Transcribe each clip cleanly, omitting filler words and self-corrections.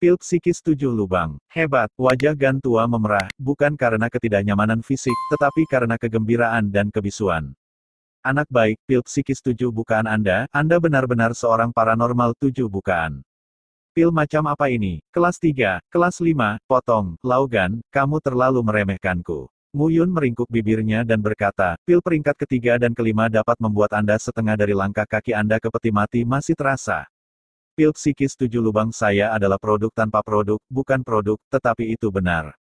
Pil psikis 7 lubang. Hebat, wajah Gan tua memerah, bukan karena ketidaknyamanan fisik, tetapi karena kegembiraan dan kebisuan. Anak baik, pil psikis 7 bukaan Anda benar-benar seorang paranormal 7 bukaan. Pil macam apa ini? Kelas 3, kelas 5, potong, Laugan, kamu terlalu meremehkanku. Mu Yun meringkuk bibirnya dan berkata, pil peringkat ketiga dan kelima dapat membuat Anda setengah dari langkah kaki Anda ke peti mati masih terasa. Pil psikis 7 lubang saya adalah produk tanpa produk, bukan produk, tetapi itu benar.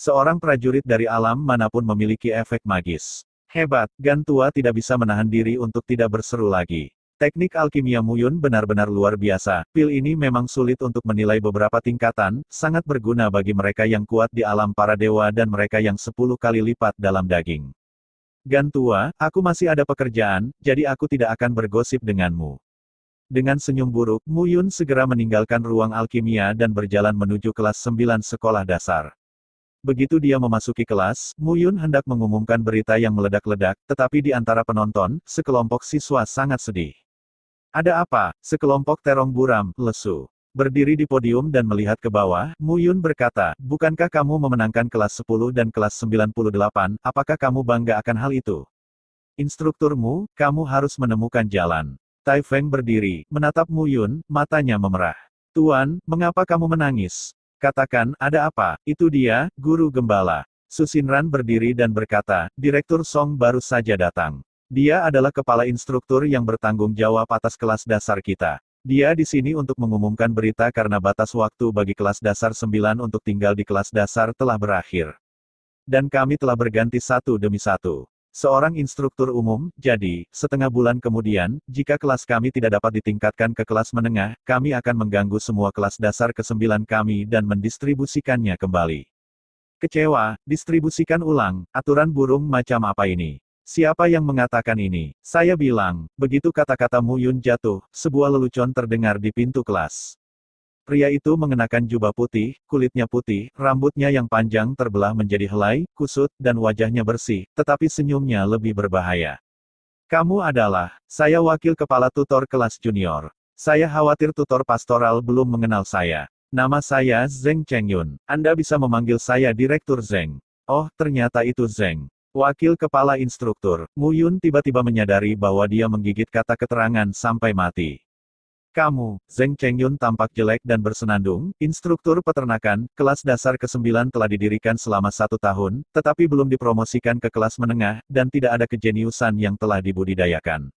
Seorang prajurit dari alam manapun memiliki efek magis. Hebat, Gan tua tidak bisa menahan diri untuk tidak berseru lagi. Teknik alkimia Mu Yun benar-benar luar biasa, pil ini memang sulit untuk menilai beberapa tingkatan, sangat berguna bagi mereka yang kuat di alam para dewa dan mereka yang 10 kali lipat dalam daging. Gan tua, aku masih ada pekerjaan, jadi aku tidak akan bergosip denganmu. Dengan senyum buruk, Mu Yun segera meninggalkan ruang alkimia dan berjalan menuju kelas 9 sekolah dasar. Begitu dia memasuki kelas, Mu Yun hendak mengumumkan berita yang meledak-ledak, tetapi di antara penonton, sekelompok siswa sangat sedih. Ada apa? Sekelompok terong buram, lesu. Berdiri di podium dan melihat ke bawah, Mu Yun berkata, bukankah kamu memenangkan kelas 10 dan kelas 98, apakah kamu bangga akan hal itu? Instrukturmu, kamu harus menemukan jalan. Tai Feng berdiri, menatap Mu Yun, matanya memerah. Tuan, mengapa kamu menangis? Katakan, ada apa? Itu dia, guru gembala. Su Xinran berdiri dan berkata, Direktur Song baru saja datang. Dia adalah kepala instruktur yang bertanggung jawab atas kelas dasar kita. Dia di sini untuk mengumumkan berita karena batas waktu bagi kelas dasar 9 untuk tinggal di kelas dasar telah berakhir. Dan kami telah berganti satu demi satu. Seorang instruktur umum, jadi, setengah bulan kemudian, jika kelas kami tidak dapat ditingkatkan ke kelas menengah, kami akan mengganggu semua kelas dasar ke-9 kami dan mendistribusikannya kembali. Kecewa, distribusikan ulang, aturan burung macam apa ini? Siapa yang mengatakan ini? Saya bilang, begitu kata-kata Mu Yun jatuh, sebuah lelucon terdengar di pintu kelas. Pria itu mengenakan jubah putih, kulitnya putih, rambutnya yang panjang terbelah menjadi helai, kusut, dan wajahnya bersih, tetapi senyumnya lebih berbahaya. Kamu adalah, saya wakil kepala tutor kelas junior. Saya khawatir tutor pastoral belum mengenal saya. Nama saya Zheng Chengyun. Anda bisa memanggil saya Direktur Zheng. Oh, ternyata itu Zheng. Wakil kepala instruktur, Mu Yun tiba-tiba menyadari bahwa dia menggigit kata keterangan sampai mati. Kamu, Zheng Chengyun tampak jelek dan bersenandung, instruktur peternakan, kelas dasar ke-9 telah didirikan selama 1 tahun, tetapi belum dipromosikan ke kelas menengah, dan tidak ada kejeniusan yang telah dibudidayakan.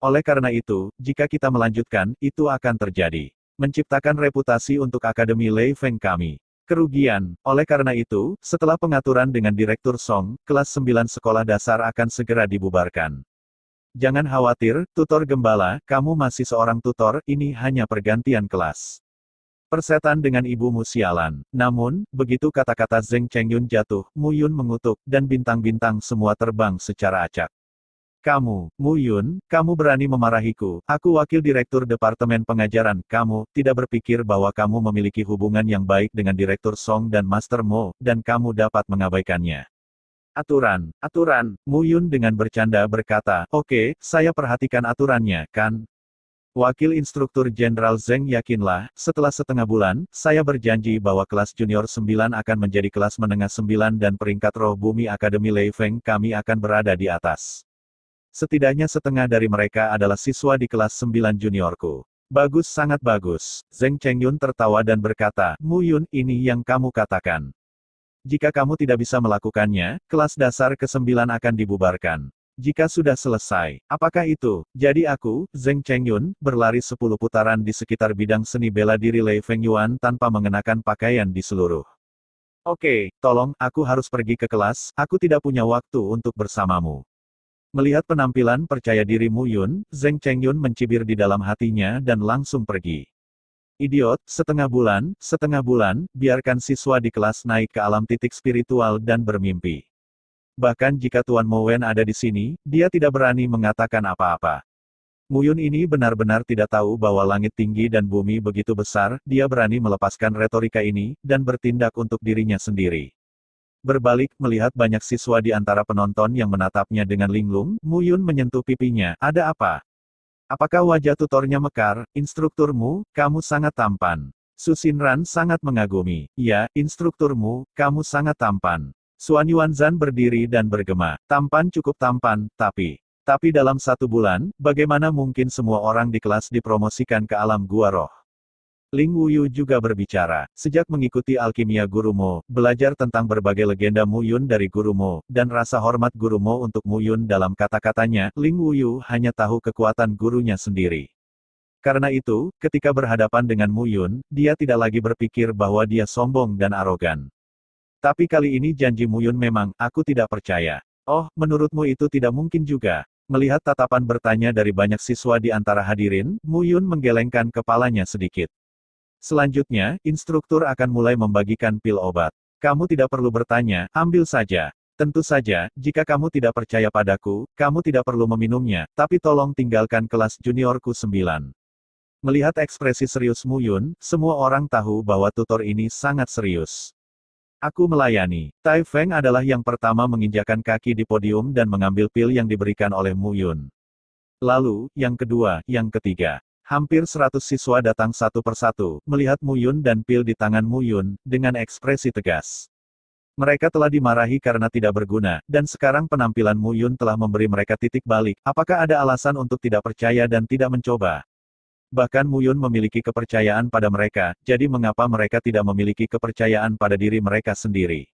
Oleh karena itu, jika kita melanjutkan, itu akan terjadi. Menciptakan reputasi untuk Akademi Lei Feng kami. Kerugian, oleh karena itu, setelah pengaturan dengan Direktur Song, kelas 9 sekolah dasar akan segera dibubarkan. Jangan khawatir, tutor gembala, kamu masih seorang tutor, ini hanya pergantian kelas. Persetan dengan ibumu sialan. Namun, begitu kata-kata Zheng Chengyun jatuh, Mu Yun mengutuk, dan bintang-bintang semua terbang secara acak. Kamu, Mu Yun, kamu berani memarahiku, aku wakil direktur departemen pengajaran, kamu, tidak berpikir bahwa kamu memiliki hubungan yang baik dengan Direktur Song dan Master Mo, dan kamu dapat mengabaikannya. Aturan, Mu Yun dengan bercanda berkata, oke, saya perhatikan aturannya, kan? Wakil instruktur Jenderal Zheng yakinlah, setelah setengah bulan, saya berjanji bahwa kelas junior 9 akan menjadi kelas menengah 9 dan peringkat roh bumi Akademi Lei Feng kami akan berada di atas. Setidaknya setengah dari mereka adalah siswa di kelas 9 juniorku. Bagus, sangat bagus. Zheng Chengyun tertawa dan berkata, Mu Yun, ini yang kamu katakan. Jika kamu tidak bisa melakukannya, kelas dasar ke-9 akan dibubarkan. Jika sudah selesai, apakah itu? Jadi aku, Zheng Chengyun, berlari 10 putaran di sekitar bidang seni bela diri Lei Feng Yuan tanpa mengenakan pakaian di seluruh. Oke, tolong, aku harus pergi ke kelas, aku tidak punya waktu untuk bersamamu. Melihat penampilan percaya diri Mu Yun, Zheng Chengyun mencibir di dalam hatinya dan langsung pergi. Idiot, setengah bulan, biarkan siswa di kelas naik ke alam titik spiritual dan bermimpi. Bahkan jika Tuan Mo Wen ada di sini, dia tidak berani mengatakan apa-apa. Mu Yun ini benar-benar tidak tahu bahwa langit tinggi dan bumi begitu besar, dia berani melepaskan retorika ini, dan bertindak untuk dirinya sendiri. Berbalik, melihat banyak siswa di antara penonton yang menatapnya dengan linglung, Mu Yun menyentuh pipinya, ada apa? Apakah wajah tutornya mekar? Instrukturmu, kamu sangat tampan. Su Xinran sangat mengagumi. Ya, instrukturmu, kamu sangat tampan. Xuan Yuanzhan berdiri dan bergema. Tampan cukup tampan, tapi dalam 1 bulan, bagaimana mungkin semua orang di kelas dipromosikan ke alam gua roh? Ling Wuyu juga berbicara. Sejak mengikuti alkimia Guru Mo, belajar tentang berbagai legenda Mu Yun dari Guru Mo, dan rasa hormat Guru Mo untuk Mu Yun dalam kata-katanya, Ling Wuyu hanya tahu kekuatan gurunya sendiri. Karena itu, ketika berhadapan dengan Mu Yun, dia tidak lagi berpikir bahwa dia sombong dan arogan. Tapi kali ini janji Mu Yun memang, aku tidak percaya. Oh, menurutmu itu tidak mungkin juga. Melihat tatapan bertanya dari banyak siswa di antara hadirin, Mu Yun menggelengkan kepalanya sedikit. Selanjutnya, instruktur akan mulai membagikan pil obat. Kamu tidak perlu bertanya, ambil saja. Tentu saja, jika kamu tidak percaya padaku, kamu tidak perlu meminumnya, tapi tolong tinggalkan kelas juniorku 9. Melihat ekspresi serius Mu Yun, semua orang tahu bahwa tutor ini sangat serius. Aku melayani. Tai Feng adalah yang pertama menginjakan kaki di podium dan mengambil pil yang diberikan oleh Mu Yun. Lalu, yang kedua, yang ketiga. Hampir 100 siswa datang satu persatu, melihat Mu Yun dan pil di tangan Mu Yun, dengan ekspresi tegas. Mereka telah dimarahi karena tidak berguna, dan sekarang penampilan Mu Yun telah memberi mereka titik balik. Apakah ada alasan untuk tidak percaya dan tidak mencoba? Bahkan Mu Yun memiliki kepercayaan pada mereka, jadi mengapa mereka tidak memiliki kepercayaan pada diri mereka sendiri?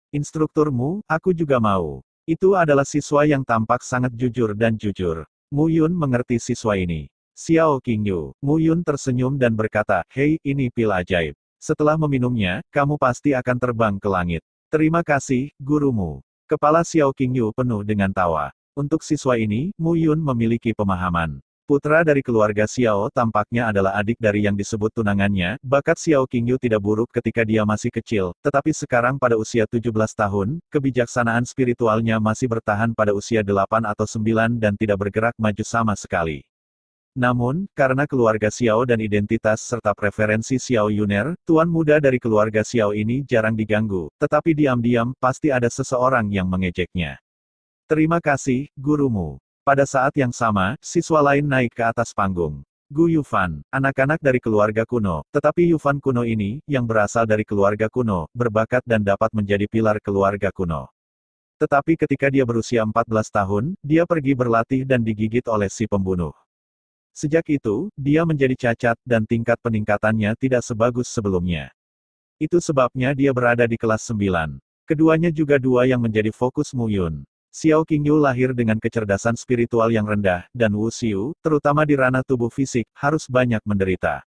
Instrukturmu, aku juga mau. Itu adalah siswa yang tampak sangat jujur dan jujur. Mu Yun mengerti siswa ini. Xiao Qingyu. Mu Yun tersenyum dan berkata, hei, ini pil ajaib. Setelah meminumnya, kamu pasti akan terbang ke langit. Terima kasih, gurumu. Kepala Xiao Qingyu penuh dengan tawa. Untuk siswa ini, Mu Yun memiliki pemahaman. Putra dari keluarga Xiao tampaknya adalah adik dari yang disebut tunangannya. Bakat Xiao Qingyu tidak buruk ketika dia masih kecil, tetapi sekarang pada usia 17 tahun, kebijaksanaan spiritualnya masih bertahan pada usia 8 atau 9 dan tidak bergerak maju sama sekali. Namun, karena keluarga Xiao dan identitas serta preferensi Xiao Yuner, tuan muda dari keluarga Xiao ini jarang diganggu, tetapi diam-diam, pasti ada seseorang yang mengejeknya. Terima kasih, gurumu. Pada saat yang sama, siswa lain naik ke atas panggung. Gu Yufan, anak-anak dari keluarga kuno, tetapi Yufan kuno ini, yang berasal dari keluarga kuno, berbakat dan dapat menjadi pilar keluarga kuno. Tetapi ketika dia berusia 14 tahun, dia pergi berlatih dan digigit oleh si pembunuh. Sejak itu, dia menjadi cacat dan tingkat peningkatannya tidak sebagus sebelumnya. Itu sebabnya dia berada di kelas 9. Keduanya juga dua yang menjadi fokus Mu Yun. Xiao Qingyu lahir dengan kecerdasan spiritual yang rendah, dan Wu Xiu, terutama di ranah tubuh fisik, harus banyak menderita.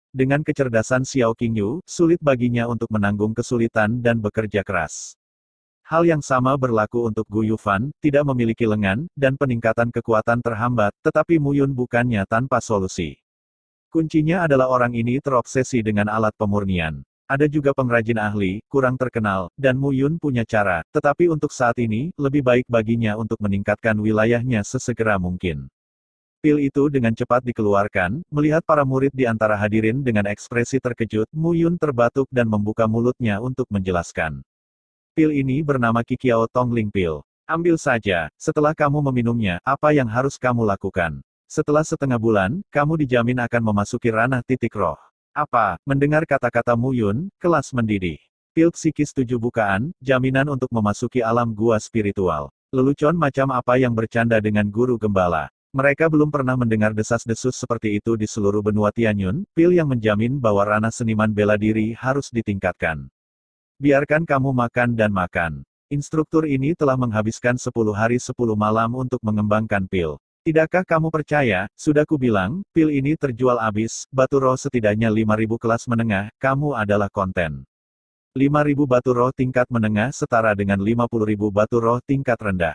Dengan kecerdasan Xiao Qingyu, sulit baginya untuk menanggung kesulitan dan bekerja keras. Hal yang sama berlaku untuk Gu Yufan, tidak memiliki lengan, dan peningkatan kekuatan terhambat, tetapi Mu Yun bukannya tanpa solusi. Kuncinya adalah orang ini terobsesi dengan alat pemurnian. Ada juga pengrajin ahli, kurang terkenal, dan Mu Yun punya cara, tetapi untuk saat ini, lebih baik baginya untuk meningkatkan wilayahnya sesegera mungkin. Pil itu dengan cepat dikeluarkan, melihat para murid di antara hadirin dengan ekspresi terkejut, Mu Yun terbatuk dan membuka mulutnya untuk menjelaskan. Pil ini bernama Qiqiao Tongling Pil. Ambil saja, setelah kamu meminumnya, apa yang harus kamu lakukan? Setelah setengah bulan, kamu dijamin akan memasuki ranah titik roh. Apa? Mendengar kata-kata Mu Yun, kelas mendidih. Pil psikis 7 bukaan, jaminan untuk memasuki alam gua spiritual. Lelucon macam apa yang bercanda dengan guru gembala. Mereka belum pernah mendengar desas-desus seperti itu di seluruh benua Tianyun, pil yang menjamin bahwa ranah seniman bela diri harus ditingkatkan. Biarkan kamu makan dan makan. Instruktur ini telah menghabiskan 10 hari 10 malam untuk mengembangkan pil. Tidakkah kamu percaya, sudah kubilang, pil ini terjual habis, batu roh setidaknya 5.000 kelas menengah, kamu adalah konten. 5.000 batu roh tingkat menengah setara dengan 50.000 batu roh tingkat rendah.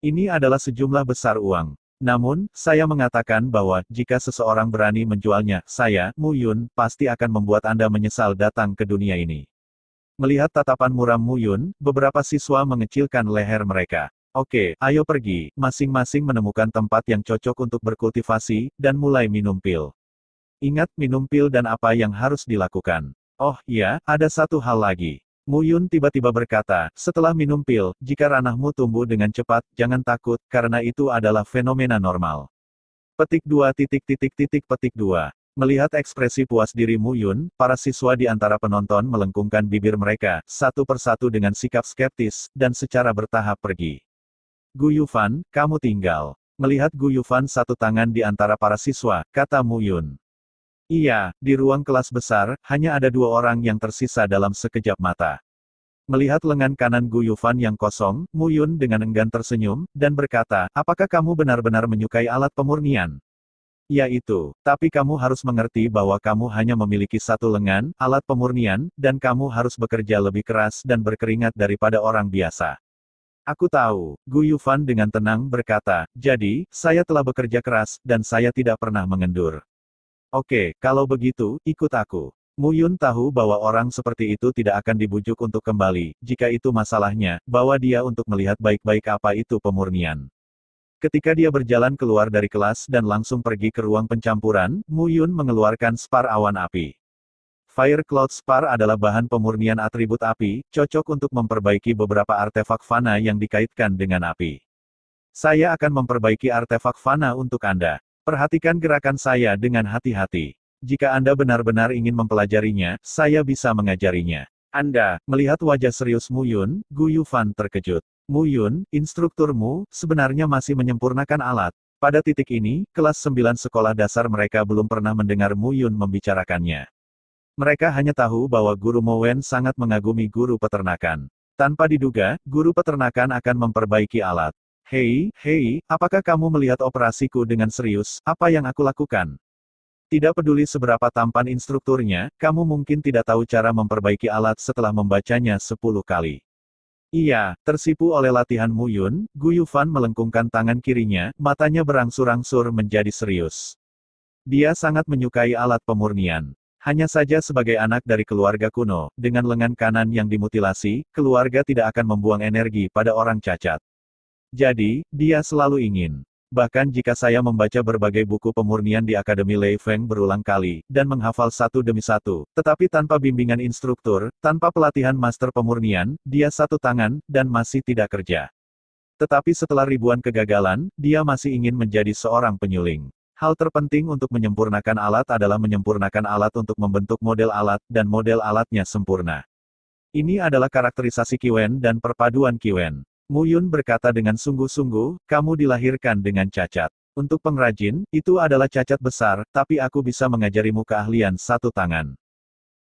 Ini adalah sejumlah besar uang. Namun, saya mengatakan bahwa, jika seseorang berani menjualnya, saya, Mu Yun, pasti akan membuat Anda menyesal datang ke dunia ini. Melihat tatapan muram Mu Yun, beberapa siswa mengecilkan leher mereka. Oke, ayo pergi, masing-masing menemukan tempat yang cocok untuk berkultivasi, dan mulai minum pil. Ingat minum pil dan apa yang harus dilakukan. Oh iya, ada satu hal lagi. Mu Yun tiba-tiba berkata, setelah minum pil, jika ranahmu tumbuh dengan cepat, jangan takut, karena itu adalah fenomena normal. Petik 2. Melihat ekspresi puas diri Mu Yun, para siswa di antara penonton melengkungkan bibir mereka, satu persatu dengan sikap skeptis, dan secara bertahap pergi. Gu Yufan, kamu tinggal. Melihat Gu Yufan satu tangan di antara para siswa, kata Mu Yun. Iya, di ruang kelas besar, hanya ada dua orang yang tersisa dalam sekejap mata. Melihat lengan kanan Gu Yufan yang kosong, Mu Yun dengan enggan tersenyum, dan berkata, apakah kamu benar-benar menyukai alat pemurnian? Ya itu, tapi kamu harus mengerti bahwa kamu hanya memiliki satu lengan, alat pemurnian, dan kamu harus bekerja lebih keras dan berkeringat daripada orang biasa. Aku tahu, Gu Yufan dengan tenang berkata, jadi, saya telah bekerja keras, dan saya tidak pernah mengendur. Oke, kalau begitu, ikut aku. Mu Yun tahu bahwa orang seperti itu tidak akan dibujuk untuk kembali, jika itu masalahnya, bawa dia untuk melihat baik-baik apa itu pemurnian. Ketika dia berjalan keluar dari kelas dan langsung pergi ke ruang pencampuran, Mu Yun mengeluarkan spar awan api. Fire Cloud Spar adalah bahan pemurnian atribut api, cocok untuk memperbaiki beberapa artefak fana yang dikaitkan dengan api. Saya akan memperbaiki artefak fana untuk Anda. Perhatikan gerakan saya dengan hati-hati. Jika Anda benar-benar ingin mempelajarinya, saya bisa mengajarinya. Anda, melihat wajah serius Mu Yun, Gu Yufan terkejut. Mu Yun, instrukturmu, sebenarnya masih menyempurnakan alat. Pada titik ini, kelas 9 sekolah dasar mereka belum pernah mendengar Mu Yun membicarakannya. Mereka hanya tahu bahwa Guru Mo Wen sangat mengagumi guru peternakan. Tanpa diduga, guru peternakan akan memperbaiki alat. Hei, apakah kamu melihat operasiku dengan serius, apa yang aku lakukan? Tidak peduli seberapa tampan instrukturnya, kamu mungkin tidak tahu cara memperbaiki alat setelah membacanya 10 kali. Iya, tersipu oleh latihan Mu Yun, Gu Yufan melengkungkan tangan kirinya, matanya berangsur-angsur menjadi serius. Dia sangat menyukai alat pemurnian. Hanya saja sebagai anak dari keluarga kuno, dengan lengan kanan yang dimutilasi, keluarga tidak akan membuang energi pada orang cacat. Jadi, dia selalu ingin. Bahkan jika saya membaca berbagai buku pemurnian di Akademi Lei Feng berulang kali, dan menghafal satu demi satu, tetapi tanpa bimbingan instruktur, tanpa pelatihan master pemurnian, dia satu tangan, dan masih tidak kerja. Tetapi setelah ribuan kegagalan, dia masih ingin menjadi seorang penyuling. Hal terpenting untuk menyempurnakan alat adalah menyempurnakan alat untuk membentuk model alat, dan model alatnya sempurna. Ini adalah karakterisasi Kiwen dan perpaduan Kiwen. Mu Yun berkata dengan sungguh-sungguh, kamu dilahirkan dengan cacat. Untuk pengrajin, itu adalah cacat besar, tapi aku bisa mengajarimu keahlian satu tangan.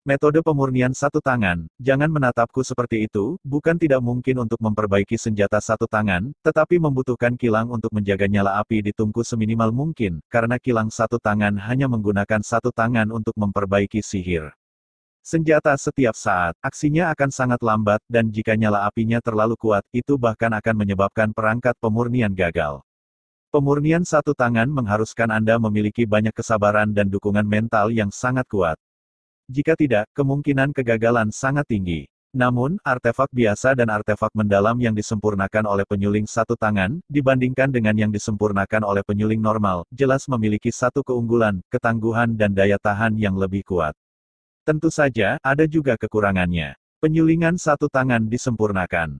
Metode pemurnian satu tangan, jangan menatapku seperti itu, bukan tidak mungkin untuk memperbaiki senjata satu tangan, tetapi membutuhkan kilang untuk menjaga nyala api di tungku seminimal mungkin, karena kilang satu tangan hanya menggunakan satu tangan untuk memperbaiki sihir. Senjata setiap saat, aksinya akan sangat lambat, dan jika nyala apinya terlalu kuat, itu bahkan akan menyebabkan perangkat pemurnian gagal. Pemurnian satu tangan mengharuskan Anda memiliki banyak kesabaran dan dukungan mental yang sangat kuat. Jika tidak, kemungkinan kegagalan sangat tinggi. Namun, artefak biasa dan artefak mendalam yang disempurnakan oleh penyuling satu tangan, dibandingkan dengan yang disempurnakan oleh penyuling normal, jelas memiliki satu keunggulan, ketangguhan dan daya tahan yang lebih kuat. Tentu saja, ada juga kekurangannya. Penyulingan satu tangan disempurnakan.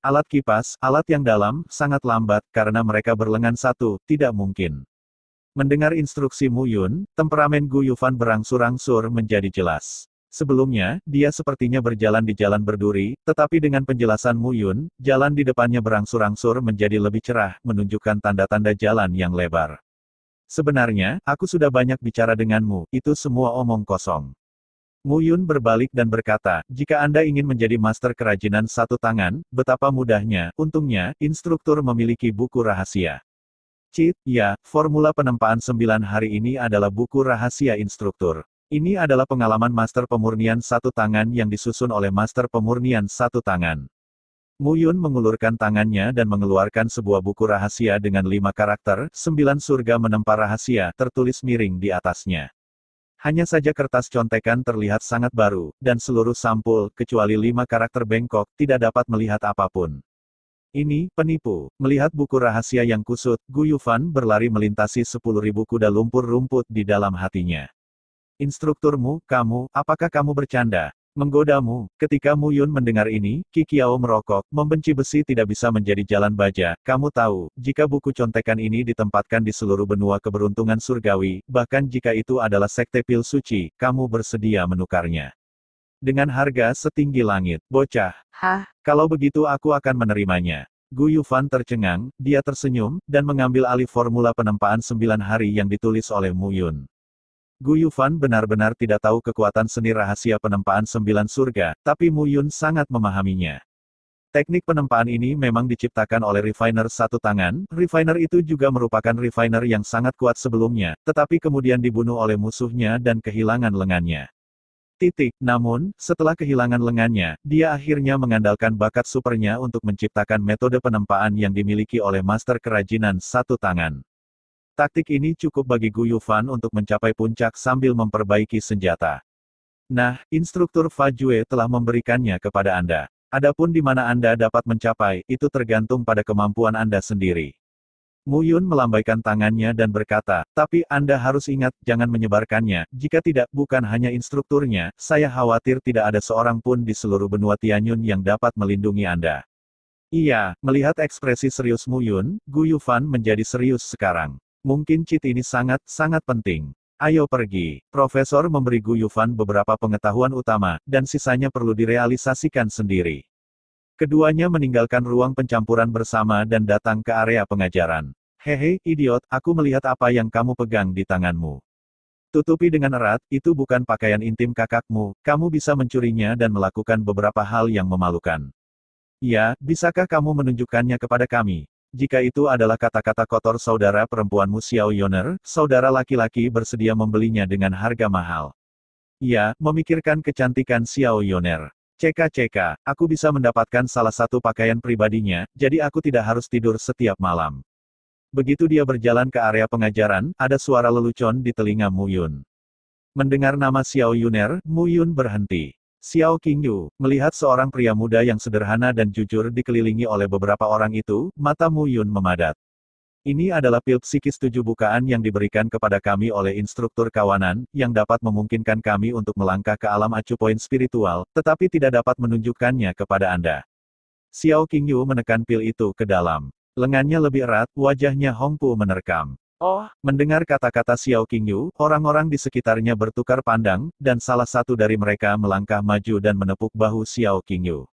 Alat kipas, alat yang dalam, sangat lambat, karena mereka berlengan satu, tidak mungkin. Mendengar instruksi Mu Yun, temperamen Gu Yufan berangsur-angsur menjadi jelas. Sebelumnya, dia sepertinya berjalan di jalan berduri, tetapi dengan penjelasan Mu Yun, jalan di depannya berangsur-angsur menjadi lebih cerah, menunjukkan tanda-tanda jalan yang lebar. Sebenarnya, aku sudah banyak bicara denganmu, itu semua omong kosong. Mu Yun berbalik dan berkata, jika Anda ingin menjadi master kerajinan satu tangan, betapa mudahnya, untungnya, instruktur memiliki buku rahasia. Ya, formula penempaan 9 hari ini adalah buku rahasia instruktur. Ini adalah pengalaman master pemurnian satu tangan yang disusun oleh master pemurnian satu tangan. Mu Yun mengulurkan tangannya dan mengeluarkan sebuah buku rahasia dengan 5 karakter, 9 surga menempa rahasia, tertulis miring di atasnya. Hanya saja kertas contekan terlihat sangat baru, dan seluruh sampul, kecuali 5 karakter bengkok, tidak dapat melihat apapun. Ini, penipu. Melihat buku rahasia yang kusut, Gu Yufan berlari melintasi 10.000 kuda lumpur rumput di dalam hatinya. Instrukturmu, kamu, apakah kamu bercanda? Menggodamu. Ketika Mu Yun mendengar ini, Qi Qiao merokok, membenci besi tidak bisa menjadi jalan baja. Kamu tahu, jika buku contekan ini ditempatkan di seluruh benua keberuntungan surgawi, bahkan jika itu adalah sekte pil suci, kamu bersedia menukarnya dengan harga setinggi langit. Bocah. Hah? Kalau begitu aku akan menerimanya. Gu Yufan tercengang, dia tersenyum, dan mengambil alih formula penempaan 9 hari yang ditulis oleh Mu Yun. Gu Yufan benar-benar tidak tahu kekuatan seni rahasia penempaan 9 surga, tapi Mu Yun sangat memahaminya. Teknik penempaan ini memang diciptakan oleh refiner satu tangan, refiner itu juga merupakan refiner yang sangat kuat sebelumnya, tetapi kemudian dibunuh oleh musuhnya dan kehilangan lengannya. Namun, setelah kehilangan lengannya, dia akhirnya mengandalkan bakat supernya untuk menciptakan metode penempaan yang dimiliki oleh master kerajinan satu tangan. Taktik ini cukup bagi Gu Yufan untuk mencapai puncak sambil memperbaiki senjata. Nah, instruktur Fa Jue telah memberikannya kepada Anda. Adapun di mana Anda dapat mencapai, itu tergantung pada kemampuan Anda sendiri. Mu Yun melambaikan tangannya dan berkata, tapi Anda harus ingat, jangan menyebarkannya, jika tidak, bukan hanya instrukturnya, saya khawatir tidak ada seorang pun di seluruh benua Tianyun yang dapat melindungi Anda. Iya, melihat ekspresi serius Mu Yun, Gu Yufan menjadi serius sekarang. Mungkin cheat ini sangat penting. Ayo pergi. Profesor memberi Gu Yufan beberapa pengetahuan utama, dan sisanya perlu direalisasikan sendiri. Keduanya meninggalkan ruang pencampuran bersama dan datang ke area pengajaran. Hehe, idiot, aku melihat apa yang kamu pegang di tanganmu. Tutupi dengan erat, itu bukan pakaian intim kakakmu, kamu bisa mencurinya dan melakukan beberapa hal yang memalukan. Ya, bisakah kamu menunjukkannya kepada kami? Jika itu adalah kata-kata kotor saudara perempuanmu Xiao Yoner, saudara laki-laki bersedia membelinya dengan harga mahal. Ya, memikirkan kecantikan Xiao Yoner. Cek, aku bisa mendapatkan salah satu pakaian pribadinya, jadi aku tidak harus tidur setiap malam. Begitu dia berjalan ke area pengajaran, ada suara lelucon di telinga Mu Yun. Mendengar nama Xiao Yoner, Mu Yun berhenti. Xiao Qingyu, melihat seorang pria muda yang sederhana dan jujur dikelilingi oleh beberapa orang itu, mata Mu Yun memadat. Ini adalah pil psikis 7 bukaan yang diberikan kepada kami oleh instruktur kawanan, yang dapat memungkinkan kami untuk melangkah ke alam acu poin spiritual, tetapi tidak dapat menunjukkannya kepada Anda. Xiao Qingyu menekan pil itu ke dalam. Lengannya lebih erat, wajahnya Hongpu menerkam. Oh, mendengar kata-kata Xiao Qingyu, orang-orang di sekitarnya bertukar pandang, dan salah satu dari mereka melangkah maju dan menepuk bahu Xiao Qingyu.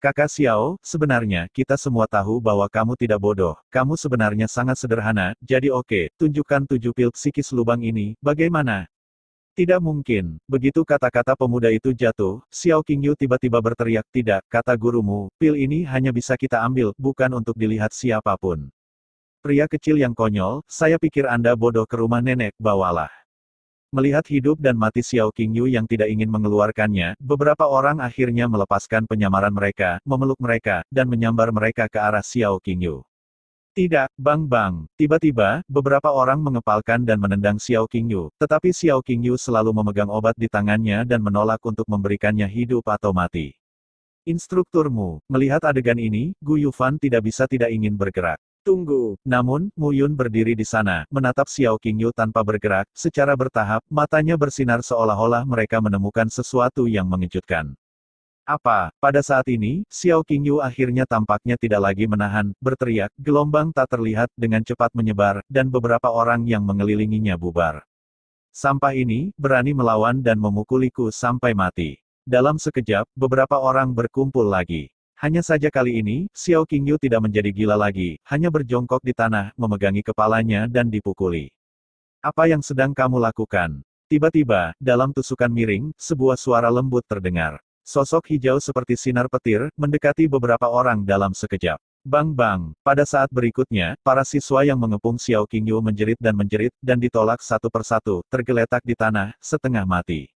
Kakak Xiao, sebenarnya, kita semua tahu bahwa kamu tidak bodoh, kamu sebenarnya sangat sederhana, jadi oke, tunjukkan 7 pil psikis lubang ini, bagaimana? Tidak mungkin. Begitu kata-kata pemuda itu jatuh, Xiao Qingyu tiba-tiba berteriak, tidak, kata gurumu, pil ini hanya bisa kita ambil, bukan untuk dilihat siapapun. Pria kecil yang konyol, saya pikir Anda bodoh ke rumah nenek, bawalah. Melihat hidup dan mati Xiao Qingyu yang tidak ingin mengeluarkannya, beberapa orang akhirnya melepaskan penyamaran mereka, memeluk mereka, dan menyambar mereka ke arah Xiao Qingyu. Tidak, bang. Tiba-tiba, beberapa orang mengepalkan dan menendang Xiao Qingyu, tetapi Xiao Qingyu selalu memegang obat di tangannya dan menolak untuk memberikannya hidup atau mati. Instrukturmu, melihat adegan ini, Gu Yufan tidak bisa tidak ingin bergerak. Tunggu. Namun, Mu Yun berdiri di sana, menatap Xiao Qingyu tanpa bergerak, secara bertahap, matanya bersinar seolah-olah mereka menemukan sesuatu yang mengejutkan. Apa? Pada saat ini, Xiao Qingyu akhirnya tampaknya tidak lagi menahan, berteriak, gelombang tak terlihat, dengan cepat menyebar, dan beberapa orang yang mengelilinginya bubar. Sampah ini, berani melawan dan memukuliku sampai mati. Dalam sekejap, beberapa orang berkumpul lagi. Hanya saja kali ini, Xiao Qingyu tidak menjadi gila lagi, hanya berjongkok di tanah, memegangi kepalanya dan dipukuli. Apa yang sedang kamu lakukan? Tiba-tiba, dalam tusukan miring, sebuah suara lembut terdengar. Sosok hijau seperti sinar petir, mendekati beberapa orang dalam sekejap. Bang. Pada saat berikutnya, para siswa yang mengepung Xiao Qingyu menjerit, dan ditolak satu persatu, tergeletak di tanah, setengah mati.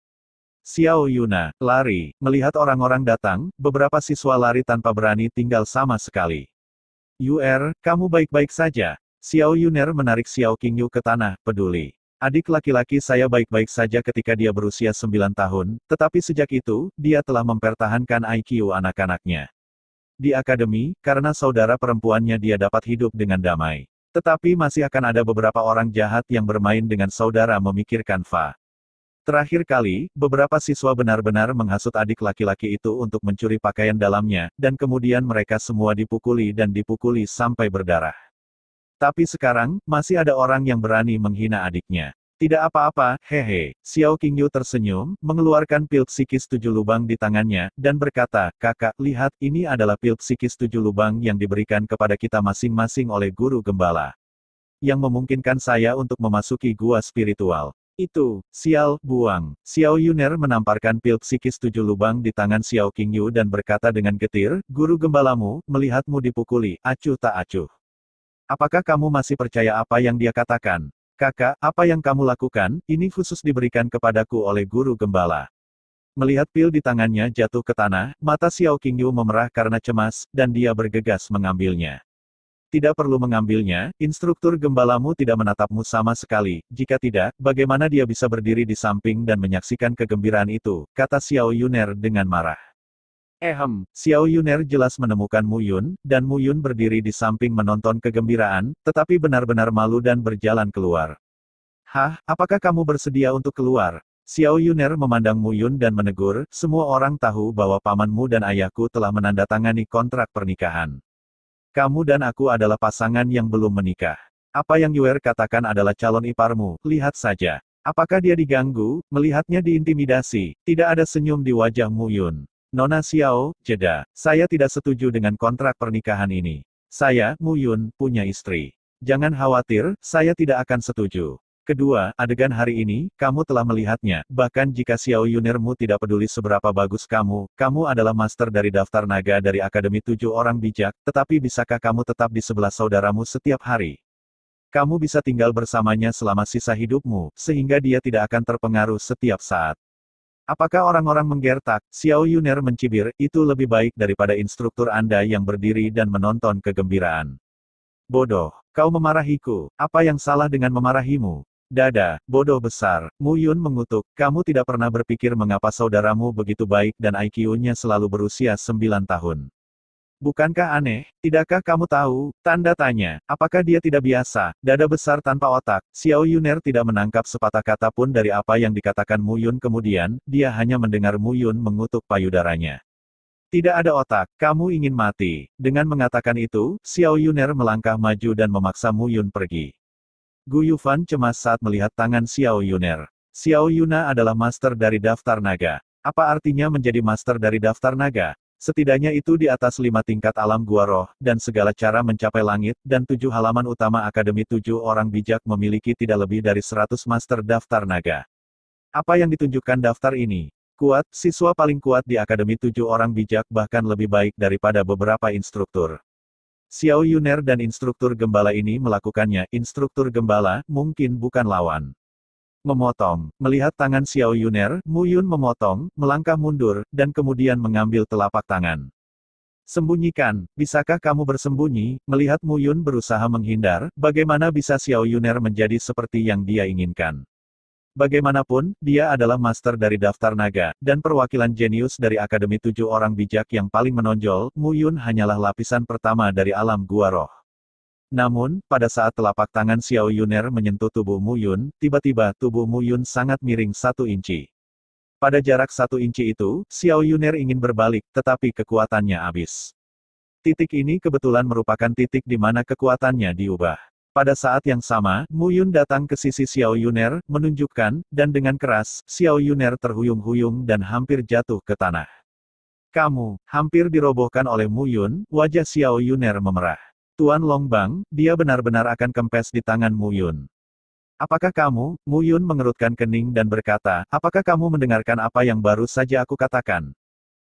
Xiao Yuna, lari. Melihat orang-orang datang, beberapa siswa lari tanpa berani tinggal sama sekali. Kamu baik-baik saja? Xiao Yuner menarik Xiao Qingyu ke tanah, peduli. Adik laki-laki saya baik-baik saja ketika dia berusia 9 tahun, tetapi sejak itu, dia telah mempertahankan IQ anak-anaknya. Di akademi, karena saudara perempuannya dia dapat hidup dengan damai. Tetapi masih akan ada beberapa orang jahat yang bermain dengan saudara memikirkan Fa. Terakhir kali, beberapa siswa benar-benar menghasut adik laki-laki itu untuk mencuri pakaian dalamnya, dan kemudian mereka semua dipukuli dan dipukuli sampai berdarah. Tapi sekarang, masih ada orang yang berani menghina adiknya. Tidak apa-apa, hehe. Xiao Qingyu tersenyum, mengeluarkan pil psikis 7 lubang di tangannya, dan berkata, kakak, lihat, ini adalah pil psikis 7 lubang yang diberikan kepada kita masing-masing oleh guru gembala. Yang memungkinkan saya untuk memasuki gua spiritual. Itu, sial, buang. Xiao Yuner menamparkan pil psikis 7 lubang di tangan Xiao Qingyu dan berkata dengan getir, guru gembalamu, melihatmu dipukuli, acuh tak acuh. Apakah kamu masih percaya apa yang dia katakan? Kakak, apa yang kamu lakukan, ini khusus diberikan kepadaku oleh guru gembala. Melihat pil di tangannya jatuh ke tanah, mata Xiao Qingyu memerah karena cemas, dan dia bergegas mengambilnya. Tidak perlu mengambilnya, instruktur gembalamu tidak menatapmu sama sekali, jika tidak, bagaimana dia bisa berdiri di samping dan menyaksikan kegembiraan itu, kata Xiao Yuner dengan marah. Xiao Yuner jelas menemukan Mu Yun, dan Mu Yun berdiri di samping menonton kegembiraan, tetapi benar-benar malu dan berjalan keluar. Hah, apakah kamu bersedia untuk keluar? Xiao Yuner memandang Mu Yun dan menegur, semua orang tahu bahwa pamanmu dan ayahku telah menandatangani kontrak pernikahan. Kamu dan aku adalah pasangan yang belum menikah. Apa yang Yuer katakan adalah calon iparmu, lihat saja. Apakah dia diganggu, melihatnya diintimidasi, tidak ada senyum di wajah Mu Yun. Nona Xiao, jeda. Saya tidak setuju dengan kontrak pernikahan ini. Saya, Mu Yun, punya istri. Jangan khawatir, saya tidak akan setuju. Kedua, adegan hari ini, kamu telah melihatnya, bahkan jika Xiao Yunermu tidak peduli seberapa bagus kamu adalah master dari daftar naga dari Akademi 7 Orang Bijak, tetapi bisakah kamu tetap di sebelah saudaramu setiap hari? Kamu bisa tinggal bersamanya selama sisa hidupmu, sehingga dia tidak akan terpengaruh setiap saat. Apakah orang-orang menggertak? Xiao Yuner mencibir, itu lebih baik daripada instruktur Anda yang berdiri dan menonton kegembiraan. Bodoh, kau memarahiku, apa yang salah dengan memarahimu? Dada, bodoh besar, Mu Yun mengutuk, kamu tidak pernah berpikir mengapa saudaramu begitu baik dan IQ-nya selalu berusia 9 tahun. Bukankah aneh? Tidakkah kamu tahu? Tanda tanya, apakah dia tidak biasa? Dada besar tanpa otak, Xiao Yuner tidak menangkap sepatah kata pun dari apa yang dikatakan Mu Yun kemudian, dia hanya mendengar Mu Yun mengutuk payudaranya. Tidak ada otak, kamu ingin mati. Dengan mengatakan itu, Xiao Yuner melangkah maju dan memaksa Mu Yun pergi. Gu Yufan cemas saat melihat tangan Xiao Yuner. Xiao Yuna adalah master dari daftar naga. Apa artinya menjadi master dari daftar naga? Setidaknya itu di atas 5 tingkat alam gua roh, dan segala cara mencapai langit, dan 7 halaman utama Akademi 7 Orang Bijak memiliki tidak lebih dari 100 master daftar naga. Apa yang ditunjukkan daftar ini? Kuat, siswa paling kuat di Akademi 7 Orang Bijak bahkan lebih baik daripada beberapa instruktur. Xiao Yuner dan instruktur gembala ini melakukannya, instruktur gembala, mungkin bukan lawan. Memotong, melihat tangan Xiao Yuner, Mu Yun memotong, melangkah mundur, dan kemudian mengambil telapak tangan. Sembunyikan, bisakah kamu bersembunyi? Melihat Mu Yun berusaha menghindar, bagaimana bisa Xiao Yuner menjadi seperti yang dia inginkan? Bagaimanapun, dia adalah master dari daftar naga, dan perwakilan jenius dari Akademi 7 Orang Bijak yang paling menonjol, Mu Yun hanyalah lapisan pertama dari alam gua roh. Namun, pada saat telapak tangan Xiao Yuner menyentuh tubuh Mu Yun, tiba-tiba tubuh Mu Yun sangat miring 1 inci. Pada jarak 1 inci itu, Xiao Yuner ingin berbalik, tetapi kekuatannya habis. Titik ini kebetulan merupakan titik di mana kekuatannya diubah. Pada saat yang sama, Mu Yun datang ke sisi Xiao Yuner, menunjukkan, dan dengan keras, Xiao Yuner terhuyung-huyung dan hampir jatuh ke tanah. Kamu, hampir dirobohkan oleh Mu Yun, wajah Xiao Yuner memerah. Tuan Longbang, dia benar-benar akan kempes di tangan Mu Yun. Apakah kamu? Mu Yun mengerutkan kening dan berkata, apakah kamu mendengarkan apa yang baru saja aku katakan?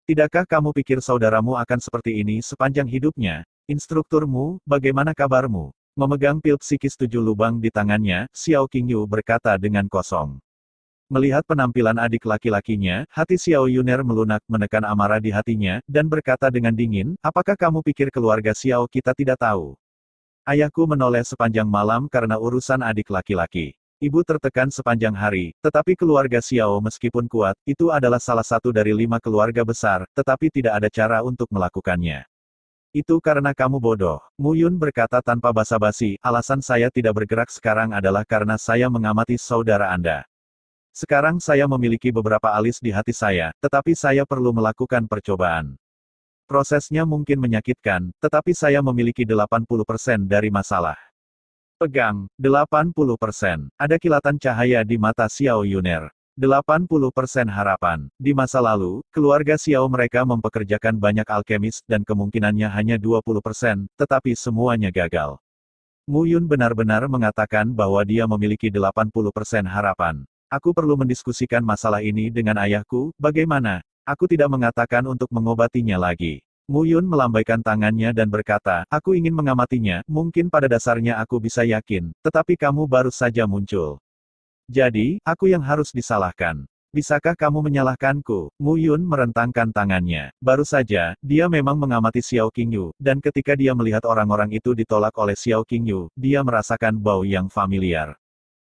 Tidakkah kamu pikir saudaramu akan seperti ini sepanjang hidupnya? Instrukturmu, bagaimana kabarmu? Memegang pil psikis 7 lubang di tangannya, Xiao Qingyu berkata dengan kosong. Melihat penampilan adik laki-lakinya, hati Xiao Yuner melunak menekan amarah di hatinya, dan berkata dengan dingin, apakah kamu pikir keluarga Xiao kita tidak tahu? Ayahku menoleh sepanjang malam karena urusan adik laki-laki. Ibu tertekan sepanjang hari, tetapi keluarga Xiao meskipun kuat, itu adalah salah satu dari 5 keluarga besar, tetapi tidak ada cara untuk melakukannya. Itu karena kamu bodoh. Mu Yun berkata tanpa basa-basi, alasan saya tidak bergerak sekarang adalah karena saya mengamati saudara Anda. Sekarang saya memiliki beberapa alis di hati saya, tetapi saya perlu melakukan percobaan. Prosesnya mungkin menyakitkan, tetapi saya memiliki 80% dari masalah. Pegang, 80%. Ada kilatan cahaya di mata Xiao Yuner. 80% harapan. Di masa lalu, keluarga Xiao mereka mempekerjakan banyak alkemis dan kemungkinannya hanya 20%, tetapi semuanya gagal. Mu Yun benar-benar mengatakan bahwa dia memiliki 80% harapan. Aku perlu mendiskusikan masalah ini dengan ayahku, bagaimana? Aku tidak mengatakan untuk mengobatinya lagi. Mu Yun melambaikan tangannya dan berkata, aku ingin mengamatinya, mungkin pada dasarnya aku bisa yakin, tetapi kamu baru saja muncul. Jadi, aku yang harus disalahkan. Bisakah kamu menyalahkanku? Mu Yun merentangkan tangannya. Baru saja, dia memang mengamati Xiao Qingyu, dan ketika dia melihat orang-orang itu ditolak oleh Xiao Qingyu, dia merasakan bau yang familiar.